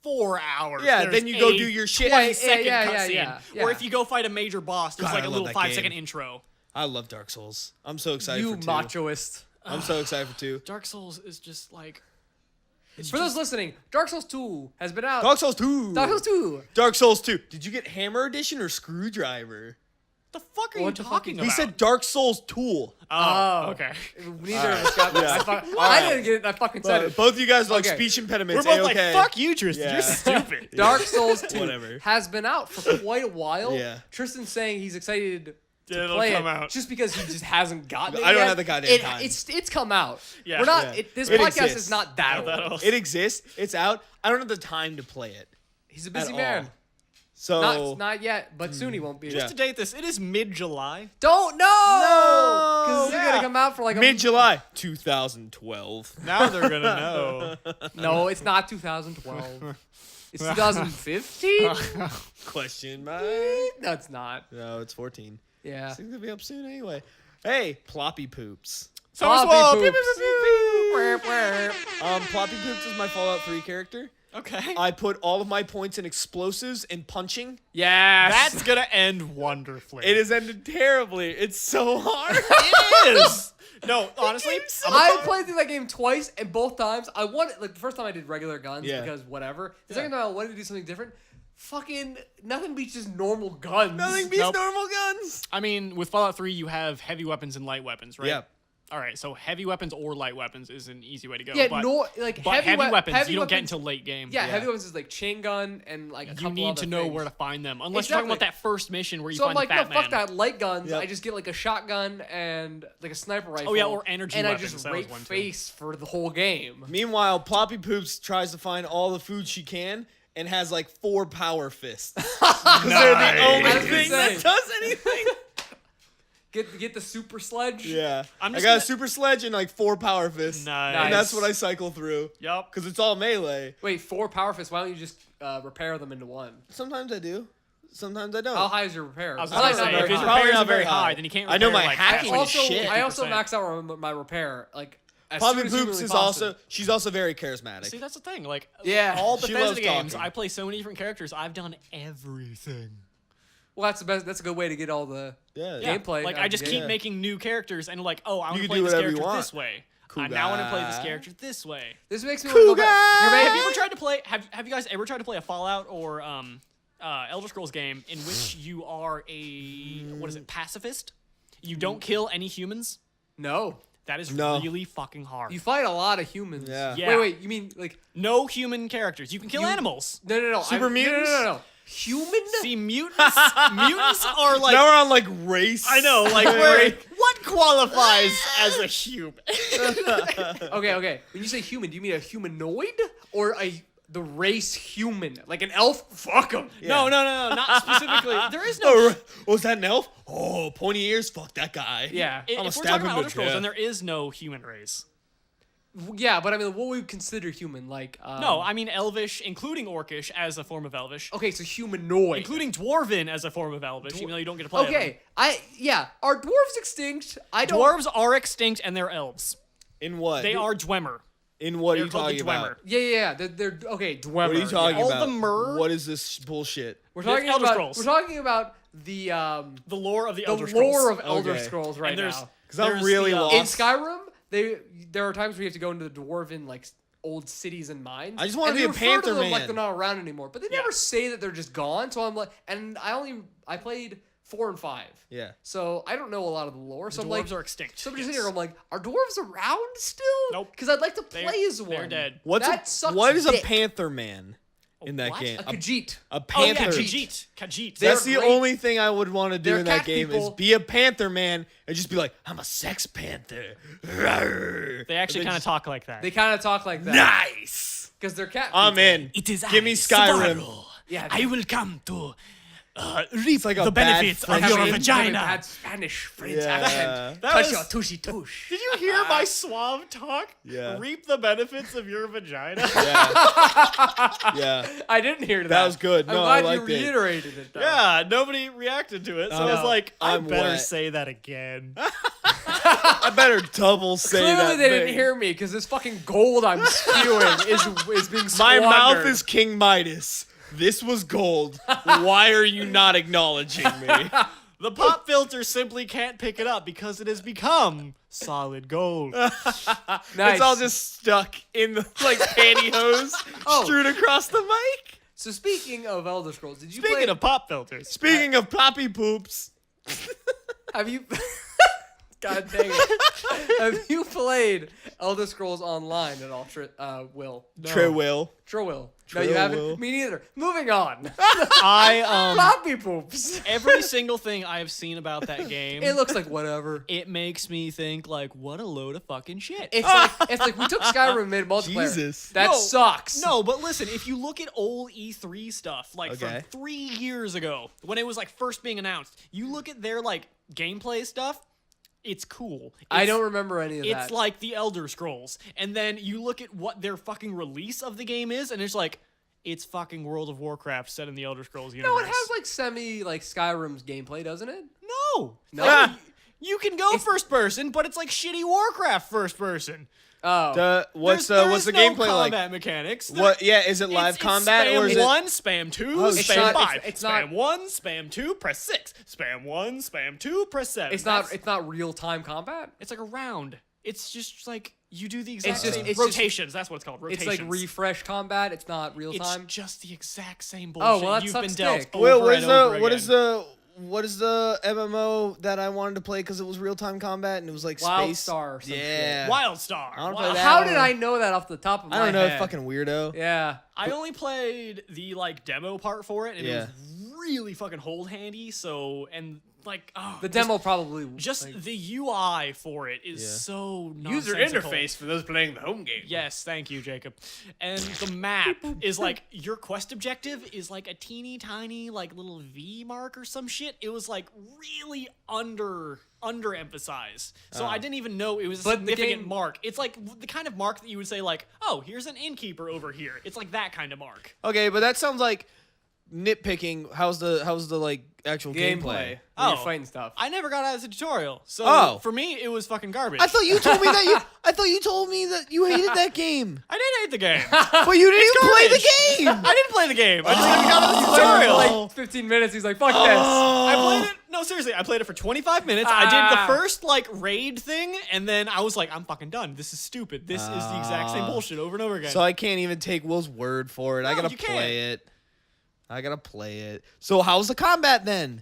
4 hours. Yeah, there's then you go a do your shit. 20-second Yeah, cutscene. yeah. Or if you go fight a major boss, there's God, like I a love little that 5-second game. intro. I love Dark Souls. I'm so excited You for 2. machoist. I'm so excited for 2. Dark Souls is just like, For those listening, Dark Souls 2 has been out. Dark Souls 2. Dark Souls 2. Dark Souls 2. Did you get Hammer Edition or Screwdriver? the fuck are What you the fuck talking is- about? He said Dark Souls Tool. oh, okay. Neither of us got that. Yeah. I didn't get it. I fucking said it. Both of you guys are like Okay. speech We're impediments. both A-okay. like, fuck you, Tristan. Yeah. You're stupid. Dark Souls 2 Whatever. has been out for quite a while. Yeah. Tristan's saying he's excited to It'll play come it out. just because he just hasn't gotten it I don't yet. have the goddamn time. It's come out. Yeah. We're not. Yeah. This It podcast exists. is not that Not that old. old. It exists. It's out. I don't have the time to play it. He's a busy At man. all. So Not yet, but soon he won't be. Yeah. Just to date this, it is mid-July. Don't know. Because Yeah. it's gonna come out for like mid-July 2012. Now they're gonna know. No, it's not 2012. It's 2015. Question mark. No, it's not. No, it's 14. Yeah. It's gonna be up soon anyway. Hey, Ploppy Poops. Summer Floppy Swap. poops. Ploppy Poops is my Fallout 3 character. Okay. I put all of my points in explosives and punching. Yes. That's gonna end wonderfully. It has ended terribly. It's so hard. It is. No, honestly, I played through that game twice, and both times I wanted. Like the first time I did regular guns Yeah. because whatever. The second time I wanted to do something different. Fucking nothing beats just normal guns. Nothing beats Nope. normal guns. I mean, with Fallout 3, you have heavy weapons and light weapons, right? Yeah. All right, so heavy weapons or light weapons is an easy way to go. Yeah, but, like but heavy weapons, heavy you don't get weapons- until late game. Yeah, heavy weapons is like chain gun and like a You couple need other to know things. where to find them. Unless you're talking about Exactly. that first mission where you So I'm find like, the no, fat fuck man. that. Light guns. Yep. I just get like a shotgun and like a sniper rifle. Oh, yeah, or energy and weapons, I just that was rape one, too. face for the whole game. Meanwhile, Ploppy Poops tries to find all the food she can and has like 4 power fists. Because they're the only I was gonna thing that say. does anything. Get the super sledge. Yeah. I'm I just got gonna- a super sledge and like 4 power fists. Nice. And that's what I cycle through. Yup. Because it's all melee. Wait, 4 power fists. Why don't you just repair them into one? Sometimes I do. Sometimes I don't. How high is your repair? I was Mine's gonna not say, if very his high. Probably repair not isn't very very high, high. then he can't I know repair, my like, hacking half is his shit. I also 50%. max out my repair. Like, as Ploppy soon as Poops humanly is possible. also, she's also very charismatic. See, that's the thing. Like, Yeah. all She Bethesda loves games, talking. I play so many different characters. I've done everything. Well, that's the best. That's a good way to get all the. Yeah. Yeah. Gameplay Like, out I of just the keep game. making new characters and like, oh, I want You to can play do this whatever you character want. this way. Cool I now want to play guy. this character this way. This makes me want to go back. Have you ever tried to play? Have you guys ever tried to play a Fallout or Elder Scrolls game in which you are a what is it, pacifist? You don't kill any humans. No. That is No. really fucking hard. You fight a lot of humans. Yeah. Yeah. Wait, you mean like No human characters. You can kill animals. no. Super mutants? No. Human? See, mutants are like. Now we're on like race. I know, like what qualifies as a human? Okay. When you say human, do you mean a humanoid or the race human? Like an elf? Fuck them. No, not specifically. There is no. Oh, was that an elf? Oh, pointy ears. Fuck that guy. Yeah. If I'ma we're stab talking him about to Elder Scrolls, death. then there is no human race. Yeah, but I mean, what would we consider human? Like, No, I mean Elvish, including Orcish as a form of Elvish, okay, so humanoid. including Dwarven as a form of Elvish. Even though you don't get to play them. Okay, are dwarves extinct? I don't. Dwarves are extinct and they're elves. In what? They are Dwemer. In what are They're you called the talking about? Dwemer. Yeah. They're okay. Dwemer. What are you talking All about? the mer- What is this bullshit? We're talking Elder about. Scrolls. We're talking about the The lore of the the Elder Scrolls. lore of Elder Okay. Scrolls right And there's- now. Because I'm There's really the, lost. In Skyrim, there are times where you have to go into the dwarven like old cities and mines. I just wanna and be they a refer Panther to them Man. like they're not around anymore. But they Yeah. never say that they're just gone. So I'm like, and I played 4 and 5. Yeah. So I don't know a lot of the lore. So I'm Dwarves like, are extinct. so I'm just yes. sitting here. I'm like, are dwarves around still? Nope. Because I'd like to They're- play as one. they're dead. That sucks what is a dick. Panther Man in that what? game? A Khajiit. A Oh Panther. yeah, Khajiit. They're That's the great. only thing I would want to do They're in that cat game people. is be a Panther Man and just be like, I'm a sex panther. Rawr. They actually And kind of talk like that. They kind of talk like that. Nice. Because they're cat. I'm people. in. It is Give me Skyrim. Yeah. I will come to reap like a the bad benefits of French your name. vagina. Bad Spanish French Yeah. accent. That Touch was- your tushy tush. Did you hear my suave talk? Yeah. Reap the benefits of your vagina. Yeah. I didn't hear that. That was good. I'm No, I glad you liked it. reiterated it. Though. Yeah, nobody reacted to it, so I was No. like, I I'm better wet. say that again. I better double say Clearly that. they didn't thing. hear me because this fucking gold I'm spewing is being My squandered. mouth is King Midas. This was gold. Why are you not acknowledging me? The pop filter simply can't pick it up because it has become solid gold. Nice. It's all just stuck in the like pantyhose Oh. strewn across the mic. So speaking of Elder Scrolls, did you Speaking play? of pop filters, Speaking of poppy poops, Have you? God dang it! Have you played Elder Scrolls Online at all, Will? Trewill. Will. No, you haven't. Will. Me neither. Moving on. I Floppy poops. every single thing I have seen about that game, It looks like whatever. it makes me think like, what a load of fucking shit. It's like we took Skyrim and made multiplayer. Jesus. That No, sucks. No, but listen, if you look at old E3 stuff, like Okay. from 3 years ago, when it was like first being announced, you look at their like gameplay stuff, it's cool. I It's- don't remember any of that. It's like the Elder Scrolls. And then you look at what their fucking release of the game is, and it's like, it's fucking World of Warcraft set in the Elder Scrolls universe. No, it has like semi like Skyrim's gameplay, doesn't it? No. No? Like, you can go first person, but it's like shitty Warcraft first person. Oh. What's There's the no gameplay combat like? mechanics. What? Yeah, is it live It's combat spam or is it? 1, spam 2, Oh, it's spam not- 5. it's spam not- 1, spam 2, press 6. Spam 1, spam 2, press 7. It's not real time combat. It's like a round. It's just like you do the exact just- same it's just- rotations. That's what it's called. It's Rotations. like refresh combat. It's not real It's time. just the exact same Oh, bullshit well, that you've sucks been dealt dick. over Will, what and is over the again. what is the MMO that I wanted to play because it was real time combat and it was like Wild space? Star or some Yeah. Wildstar. I wanna Wow. play that. How did I know that off the top of my I don't know, head? fucking weirdo. Yeah. I only played the like demo part for it, and Yeah. it was really fucking hold handy. So and like The demo probably just like, the UI for it is Yeah. so user nonsensical. interface for those playing the home game. Yes, thank you, Jacob. And the map is like your quest objective is like a teeny tiny like little V mark or some shit. It was like really underemphasized. So I didn't even know it was a But the significant game- mark. It's like the kind of mark that you would say like, "Oh, here's an innkeeper over here." It's like that kind of mark. Okay, but that sounds like nitpicking. How's the like actual Gameplay. gameplay? When you're Oh. fighting stuff. I never got out of the tutorial. So Oh. for me it was fucking garbage. I thought you told me that you. I thought you told me that you hated that game, I did hate the game. but you didn't even play garbage. the game. I didn't play the game. I just never got out of the tutorial. For like 15 minutes, he's like, "Fuck this." I played it. No, seriously, I played it for 25 minutes. I did Ah. the first like raid thing, and then I was like, I'm fucking done. This is stupid. This is the exact same bullshit over and over again. So I can't even take Will's word for it. I No, gotta you play it. I gotta play it. So how's the combat then?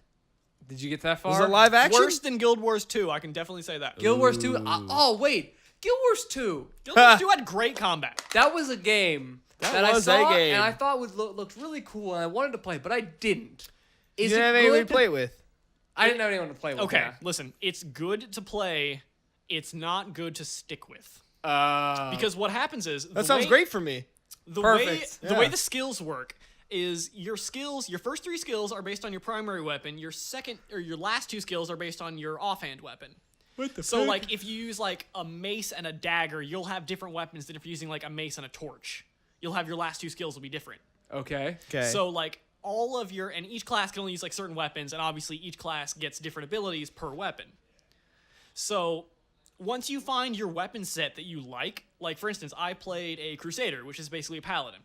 Did you get that far? Was it live action? Worse than Guild Wars 2, I can definitely say that. Guild Wars 2. Oh wait, Guild Wars 2. Guild Wars 2 had great combat. That was a game that I was saw a game. and I thought looked really cool, and I wanted to play, but I didn't. You Is didn't it have anyone good? to play it with. I didn't have anyone to play with. Okay, yeah. listen, it's good to play. It's not good to stick with. Uh, Because what happens is That sounds great for me. The Perfect. way the way Yeah. the skills work is your first 3 skills are based on your primary weapon. Your second or your last 2 skills are based on your offhand weapon. What the So like if you use like a mace and a dagger, you'll have different weapons than if you're using like a mace and a torch. You'll have your last 2 skills will be different. okay. Okay. So like all of your and each class can only use like certain weapons, and obviously each class gets different abilities per weapon. So once you find your weapon set that you like for instance, I played a Crusader, which is basically a paladin,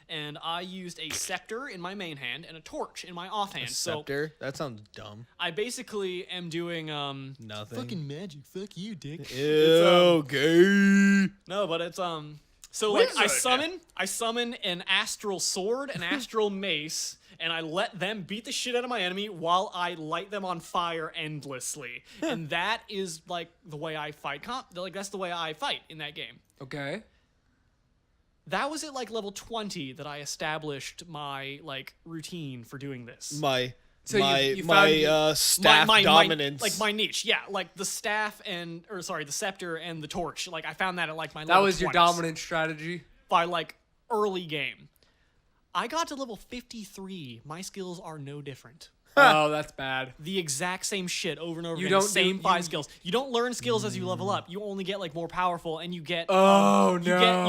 and I used a scepter in my main hand and a torch in my offhand. So Scepter? That sounds dumb. I basically am doing Nothing. fucking magic. Fuck you, dick. Ew, gay. No, but it's so like I summon an astral sword, an astral mace, and I let them beat the shit out of my enemy while I light them on fire endlessly. And that is like the way I fight that's the way I fight in that game. Okay. That was at like level 20 that I established my like routine for doing this. My So you found my staff dominance. like my niche, yeah, like the staff the scepter and the torch. Like I found that at like my That level was your 20s dominant strategy. by like early game. I got to level 53. My skills are no different. Oh, that's bad. The exact same shit over and over You again. don't The same do- 5 you- skills. You don't learn skills as you level up. You only get like more powerful, and you get Oh, you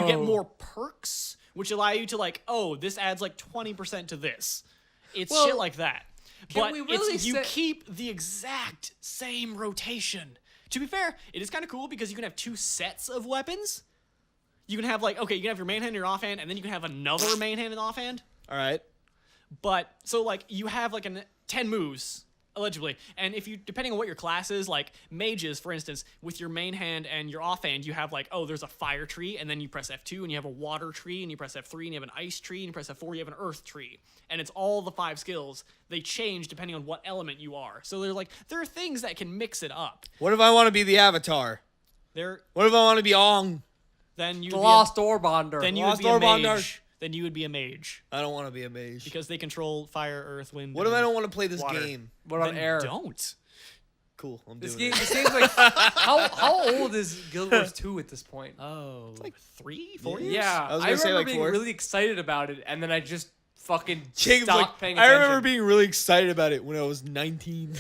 get more perks, which allow you to like, oh, this adds like 20% to this. It's Well, shit like that. can But we really you say- keep the exact same rotation. To be fair, it is kind of cool because you can have 2 sets of weapons. You can have like, okay, you can have your main hand and your offhand, and then you can have another main hand and offhand. All right. But so like you have like 10 moves allegedly, and if you depending on what your class is, like mages for instance, with your main hand and your offhand, you have like, oh, there's a fire tree, and then you press F2, and you have a water tree, and you press F3, and you have an ice tree, and you press F4, you have an earth tree, and it's all the 5 skills. They change depending on what element you are. So there are things that can mix it up. What if I want to be the Avatar? What if I want to be Ong? Then you The would Lost Orbonder. then you Lost would be a Orbonder. mage. Then you would be a mage I don't want to be a mage. because they control fire, earth, wind. What if and I don't want to play this water. game? What on Then air? don't. Cool. I'm This doing game. it. This game's like how old is Guild Wars 2 at this point? Oh, like 3, 4 years? Yeah, I was I gonna say, remember like, being 4. really excited about it, and then I just fucking Jacob's stopped like, paying I attention. remember being really excited about it when I was 19.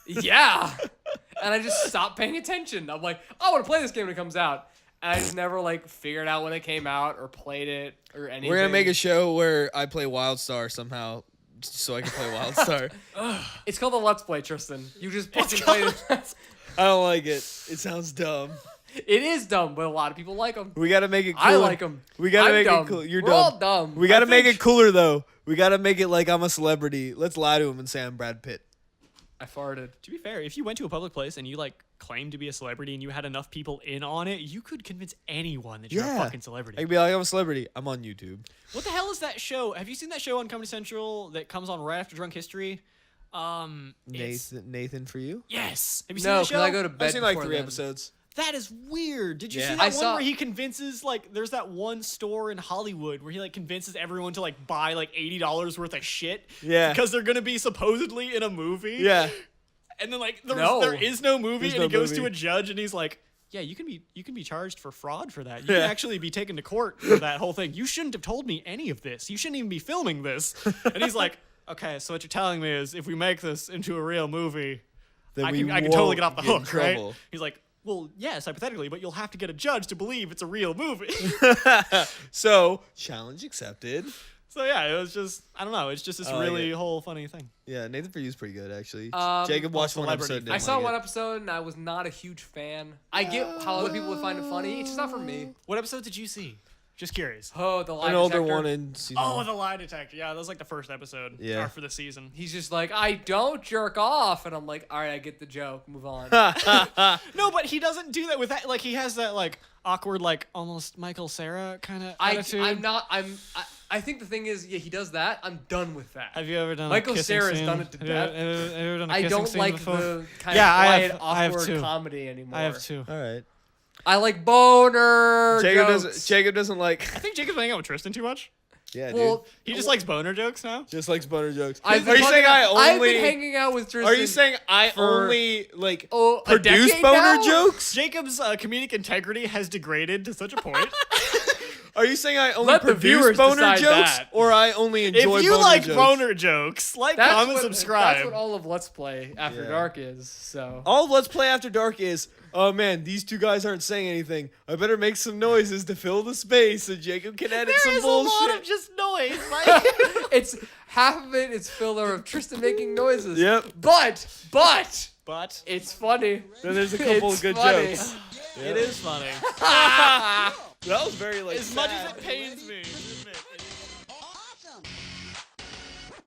Yeah, and I just stopped paying attention. I'm like, I want to play this game when it comes out, and I just never like figured out when it came out or played it or anything. We're gonna make a show where I play WildStar somehow, so I can play WildStar. It's called the Let's Play, Tristan. You just fucking play it. I don't like it. It sounds dumb. It is dumb, but a lot of people like them. We gotta make it cooler. I like them. We gotta I'm make dumb. it cool. You're We're dumb. all dumb. We gotta I make think- it cooler though. We gotta make it like I'm a celebrity. Let's lie to him and say I'm Brad Pitt. I farted. To be fair, if you went to a public place and you like claimed to be a celebrity and you had enough people in on it, you could convince anyone that you're a fucking celebrity. I could be like, I'm a celebrity. I'm on YouTube. What the hell is that show? Have you seen that show on Comedy Central that comes on right after Drunk History? It's- Nathan for you? Yes. Have you seen No, that because show? I go to bed. I've seen like before 3 then. episodes. That is weird. Did you Yeah. see that I one saw- where he convinces like there's that one store in Hollywood where he like convinces everyone to like buy like $80 worth of shit? Yeah. Because they're gonna be supposedly in a movie. Yeah. And then like No. there is no movie, There's and no he goes to movie. a judge and he's like, yeah, you can be charged for fraud for that. You Yeah. can actually be taken to court for that whole thing. You shouldn't have told me any of this. You shouldn't even be filming this. And he's like, okay, so what you're telling me is if we make this into a real movie, Then I we can totally won't get off the get in hook, right? trouble. He's like, well, yes, hypothetically, but you'll have to get a judge to believe it's a real movie. So, challenge accepted. So yeah, it was just, I don't know, it's just this I like really it. whole funny thing. Yeah, Nathan for you is pretty good actually. Um, Jacob watched one celebrity. episode. I didn't saw like one it. episode and I was not a huge fan. I get how other people would find it funny. It's just not for me. What episode did you see? Just curious. Oh, the lie An older detector. one in season. Oh, the lie detector. Yeah, that was like the first episode Yeah. for the season. He's just like, I don't jerk off, and I'm like, all right, I get the joke. Move on. No, but he doesn't do that with that. Like he has that like awkward, like almost Michael Cera kind of attitude. I'm not. I think the thing is, yeah, he does that. I'm done with that. Have you ever done Michael a kissing Cera's scene? done it to Have you death. ever done a I kissing don't scene like before? the kind Yeah, of I quiet, have- I have awkward too. comedy anymore. I have two. All right. I like boner jokes. Jacob doesn't like. I think Jacob's hanging out with Tristan too much. Yeah, Well, dude. He just likes boner jokes now. Just likes boner jokes. I've Are been you saying fucking- I I've been only? hanging out with Tristan. Are you saying I for- only like a produce decade boner now? jokes? Jacob's comedic integrity has degraded to such a point. Are you saying I only Let the produce viewers boner decide jokes, that. or I only enjoy If you boner like jokes? boner jokes, like, comment, subscribe. That's what all of Let's Play After Yeah. Dark is. So All of Let's Play After Dark is, oh man, these two guys aren't saying anything. I better make some noises to fill the space so Jacob can edit There some is bullshit. a lot of just noise. Like, it's half of it. It's filler of Tristan making noises. Yep. But but it's funny. Then there's a couple It's of good funny. jokes. it is funny. That was very like As much as sad. it pains me to admit, it is. Awesome.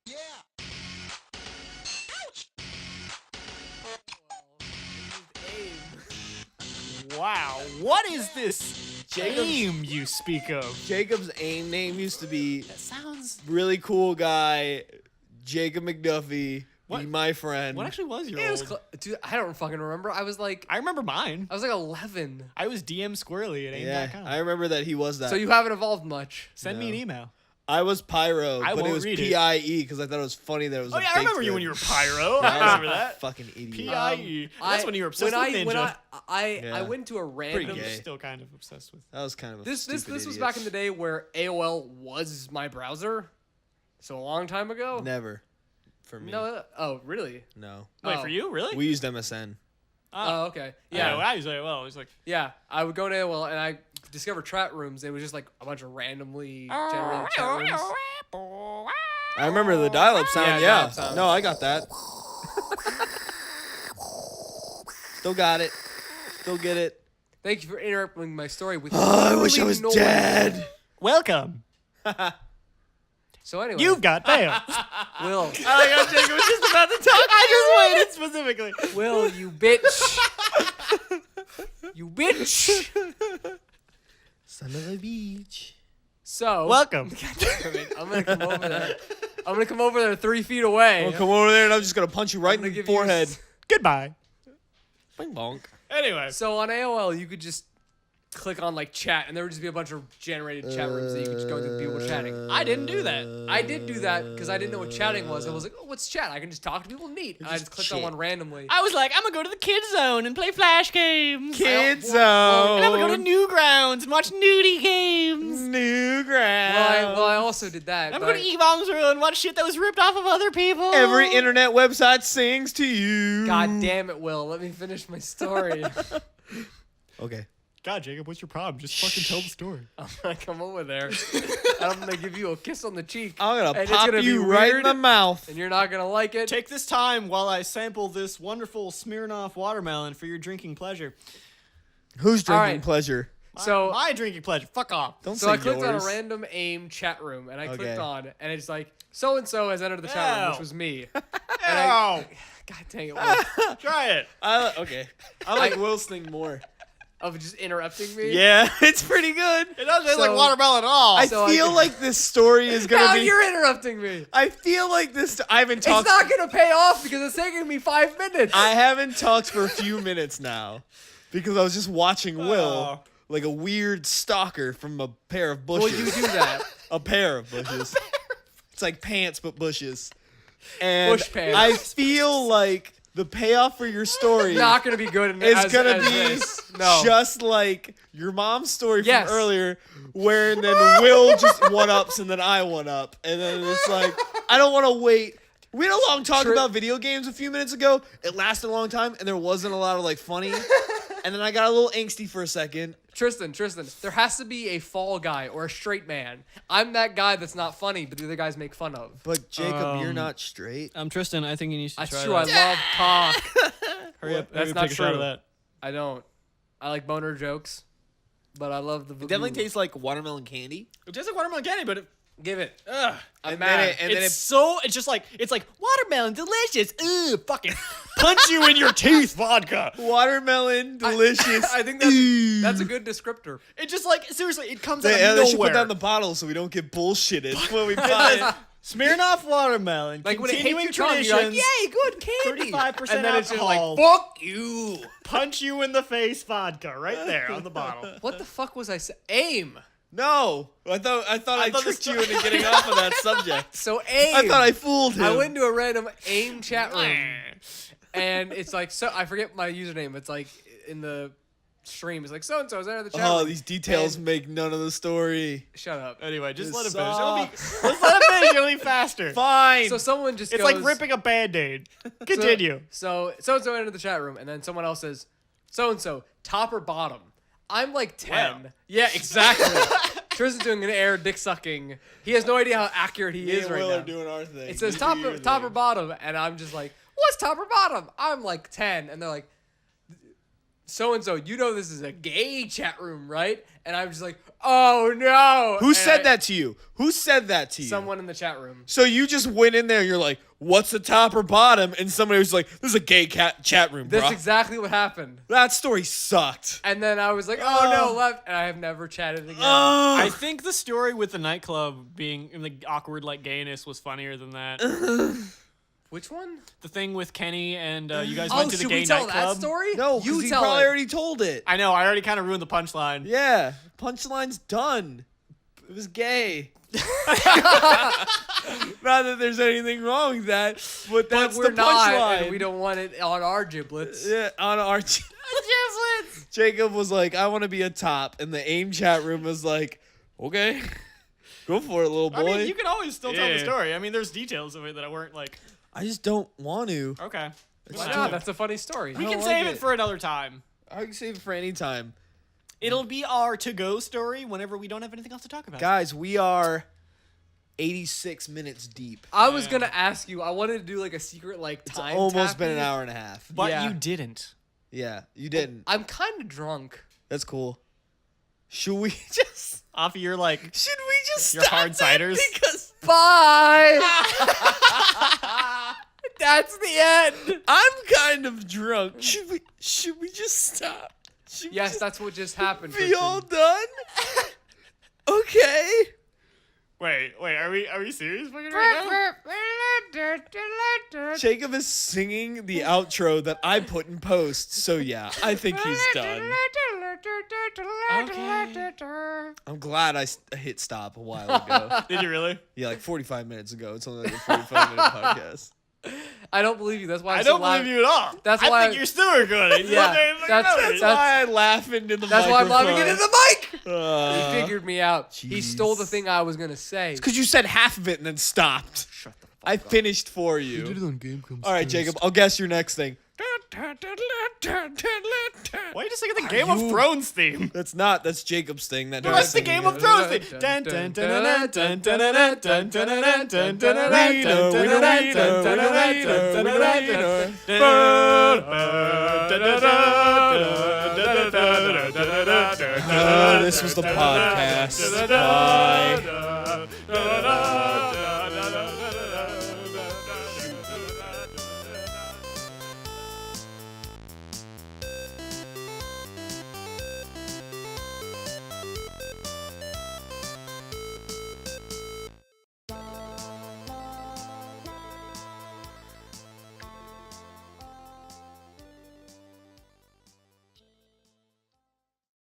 Yeah. Wow, what is this game you speak of? Jacob's AIM name used to be That sounds. really cool guy, Jacob McDuffie. What? Be my friend. What actually was your It was old? dude. I don't fucking remember. I was like, I remember mine. 11. I was DM Squirrely at Yeah, AIM.com. I remember that he was that. So you haven't evolved much. Send me an email. I was Pyro, I but it won't was read it. PIE because I thought it was funny that it was. Oh a yeah, I fake remember you thread. when you were Pyro. Yeah, I remember that. Fucking idiot. PIE. That's when you were obsessed with Ninja. When I Yeah. went to a random. gay. Still kind of obsessed with. That was kind of a This stupid was idiot. back in the day where AOL was my browser. So a long time ago. Never, for me. No. Oh really? No. Wait, Oh. for you, really? We used MSN. Oh okay. Yeah, Yeah. well, I was like, well, it was like. Yeah. I would go to AOL and I discovered chat rooms. It was just like a bunch of randomly generated chat rooms. I remember the dial-up sound. Yeah, Yeah. dial-up sound. No, I got that. Still got it. Still get it. Thank you for interrupting my story with. Oh, I wish I literally was no one. dead. Welcome. So anyway, You've got mail. Will, I got Jacob was just about to talk. I just waited specifically. Will, you bitch, you bitch. Son of a beach. So Welcome. Damn it, I'm gonna come over there. I'm gonna come over there 3 feet away. I'll come over there and I'm just gonna punch you right I'm in gonna the give you forehead. Goodbye. Bing bonk. Anyway. So on AOL, you could just click on like chat, and there would just be a bunch of generated chat rooms that you could just go into and people chatting. I didn't do that. I did do that because I didn't know what chatting was. I was like, oh, what's chat? I can just talk to people. Neat. And I just clicked on shit. one randomly. I was like, I'm gonna go to the kids zone and play Flash games. Kids well, And I'm gonna go Zone. to Newgrounds and watch nudie games. Newgrounds. Well, I also did that. I'm but gonna go to E-Bombs World and watch shit that was ripped off of other people. Every internet website sings to you. God damn it, Will. Let me finish my story. Okay. God, Jacob, what's your problem? Just fucking tell the story. I'm gonna come over there, and I'm gonna give you a kiss on the cheek. I'm gonna and it's pop gonna be you right in weird, the mouth. and you're not gonna like it. Take this time while I sample this wonderful Smirnoff watermelon for your drinking pleasure. Who's drinking All right. pleasure? So- my drinking pleasure. Fuck off. Don't So say I clicked on a yours. random AIM chat room, and I clicked Okay. on, and it's like, so and so has entered the chat room, Ew. which was me. Ow. God dang it, Will. Try it. Okay. I like Will's thing more. Of just interrupting me. Yeah, it's pretty good. It doesn't taste like So- watermelon at all. I So I feel can- like this story is gonna Now be. you're interrupting me. I feel like this. I haven't It's talked. not gonna pay off because it's taking me 5 minutes. I haven't talked for a few minutes now, because I was just watching Will Oh. like a weird stalker from a pair of Well, bushes. you do that. A pair of bushes. It's like pants but bushes. And Bush pants. I feel like the payoff for your story Not gonna be good. In, is as, gonna as be this. No. just like your mom's story Yes. from earlier, where then Will just one ups and then I one up, and then it's like I don't want to wait. We had a long talk about video games a few minutes ago. It lasted a long time, and there wasn't a lot of like funny. And then I got a little angsty for a second. Tristan, there has to be a fall guy or a straight man. I'm that guy that's not funny, but the other guys make fun of. But Jacob, you're not straight. Tristan. I think you need to That's true. I love cock. Hurry up. That's Hurry up, not take a shot of true. that. I don't. I like boner jokes, but I love the. It definitely tastes like watermelon candy. It tastes like watermelon candy, but Give it. Ugh. I'm And mad. then it, and then It's just like watermelon, delicious. Ugh, fucking punch you in your teeth, vodka. watermelon, delicious. I think that's a good descriptor. It just like seriously, it comes They, out of they should put nowhere. down the bottle so we don't get bullshitted when we buy Smirnoff watermelon, Like when it hits continuing your tongue, you're like, traditions. yay, good candy. 35% And then it's just like, alcohol. fuck you. Punch you in the face, vodka, right there on the bottle. What the fuck was I saying? AIM. No, I thought I thought tricked this- you into getting off of that subject. So AIM. I thought I fooled him. I went into a random AIM chat room, and it's like, so I forget my username. It's like in the stream. It's like so and so's entered the chat Oh, room. these details And- make none of the story. Shut up. Anyway, just This let it finish. It'll be, sucks. let's let it finish. It'll be faster. Fine. So someone just It's goes, like ripping a Band-Aid. Continue. So and so entered the chat room, and then someone else says, so and so, top or bottom. I'm like 10. Wow. Yeah, exactly. Tristan's doing an air dick sucking. He has no idea how accurate he Me is and right Will now. are doing our thing. It says You top do your or thing. bottom, and I'm just like, what's top or bottom? I'm like 10, and they're like, so and so, you know this is a gay chat room, right? And I'm just like, oh no. Who And said that to you? Who said that to you? Someone in the chat room. So you just went in there. You're like, "What's the top or bottom?" And somebody was like, "This is a gay chat room, bro." That's exactly what happened. That story sucked. And then I was like, oh no, left, and I have never chatted again. I think the story with the nightclub being in the awkward like gayness was funnier than that. Which one? The thing with Kenny and you guys Oh, went to the should gay we tell nightclub. that story? No, you because he tell probably it. already told it. I know. I already kind of ruined the punchline. Yeah, punchline's done. It was gay. Not that there's anything wrong with that, but that's But we're the not, punchline. and we don't want it on our giblets. Yeah, on our Jacob was like, "I want to be a top," and the AIM chat room was like, "Okay, go for it, little boy." I mean, you can always still tell the Yeah. story. I mean, there's details of it that weren't like, I just don't want to. okay. Why not? That's a funny story. We don't can like save it. it for another time. I can save it for any time. It'll be our to-go story whenever we don't have anything else to talk about. Guys, we are 86 minutes deep. I was gonna ask you. I wanted to do like a secret like It's time. almost been an tapping. hour and a half. But Yeah. you didn't. Yeah, you didn't. I'm kind of drunk. That's cool. Should we just? Off of your like, Should we just Your stop hard that? ciders? Because Bye. That's the end. I'm kind of drunk. Should we just stop? Should we Yes, just that's what just happened. be Tristan. all done? Okay. wait, are we serious fucking right now? Jacob is singing the outro that I put in post. So yeah, I think he's done. I'm glad I hit stop a while ago. Did you really? Yeah, like 45 minutes ago. It's only like a 45-minute podcast. I don't believe you. That's why I I'm don't so loud. believe you at all. That's I why- think you're still recording. Yeah, That's why I laugh into the That's why I'm microphone. laughing into the mic. He figured me out. He stole the jeez. thing I was gonna say. Because you said half of it and then stopped. Shut the fuck I finished for you. on Game Comes All right, Jacob, I'll guess your next thing. Why are you just singing the Game of Thrones theme? That's Jacob's thing. That No, that's the Game of Thrones theme. Dun, dun, dun, dun, dun, dun, dun, dun, dun, dun, dun, dun, dun, dun, dun, This was the podcast. Bye.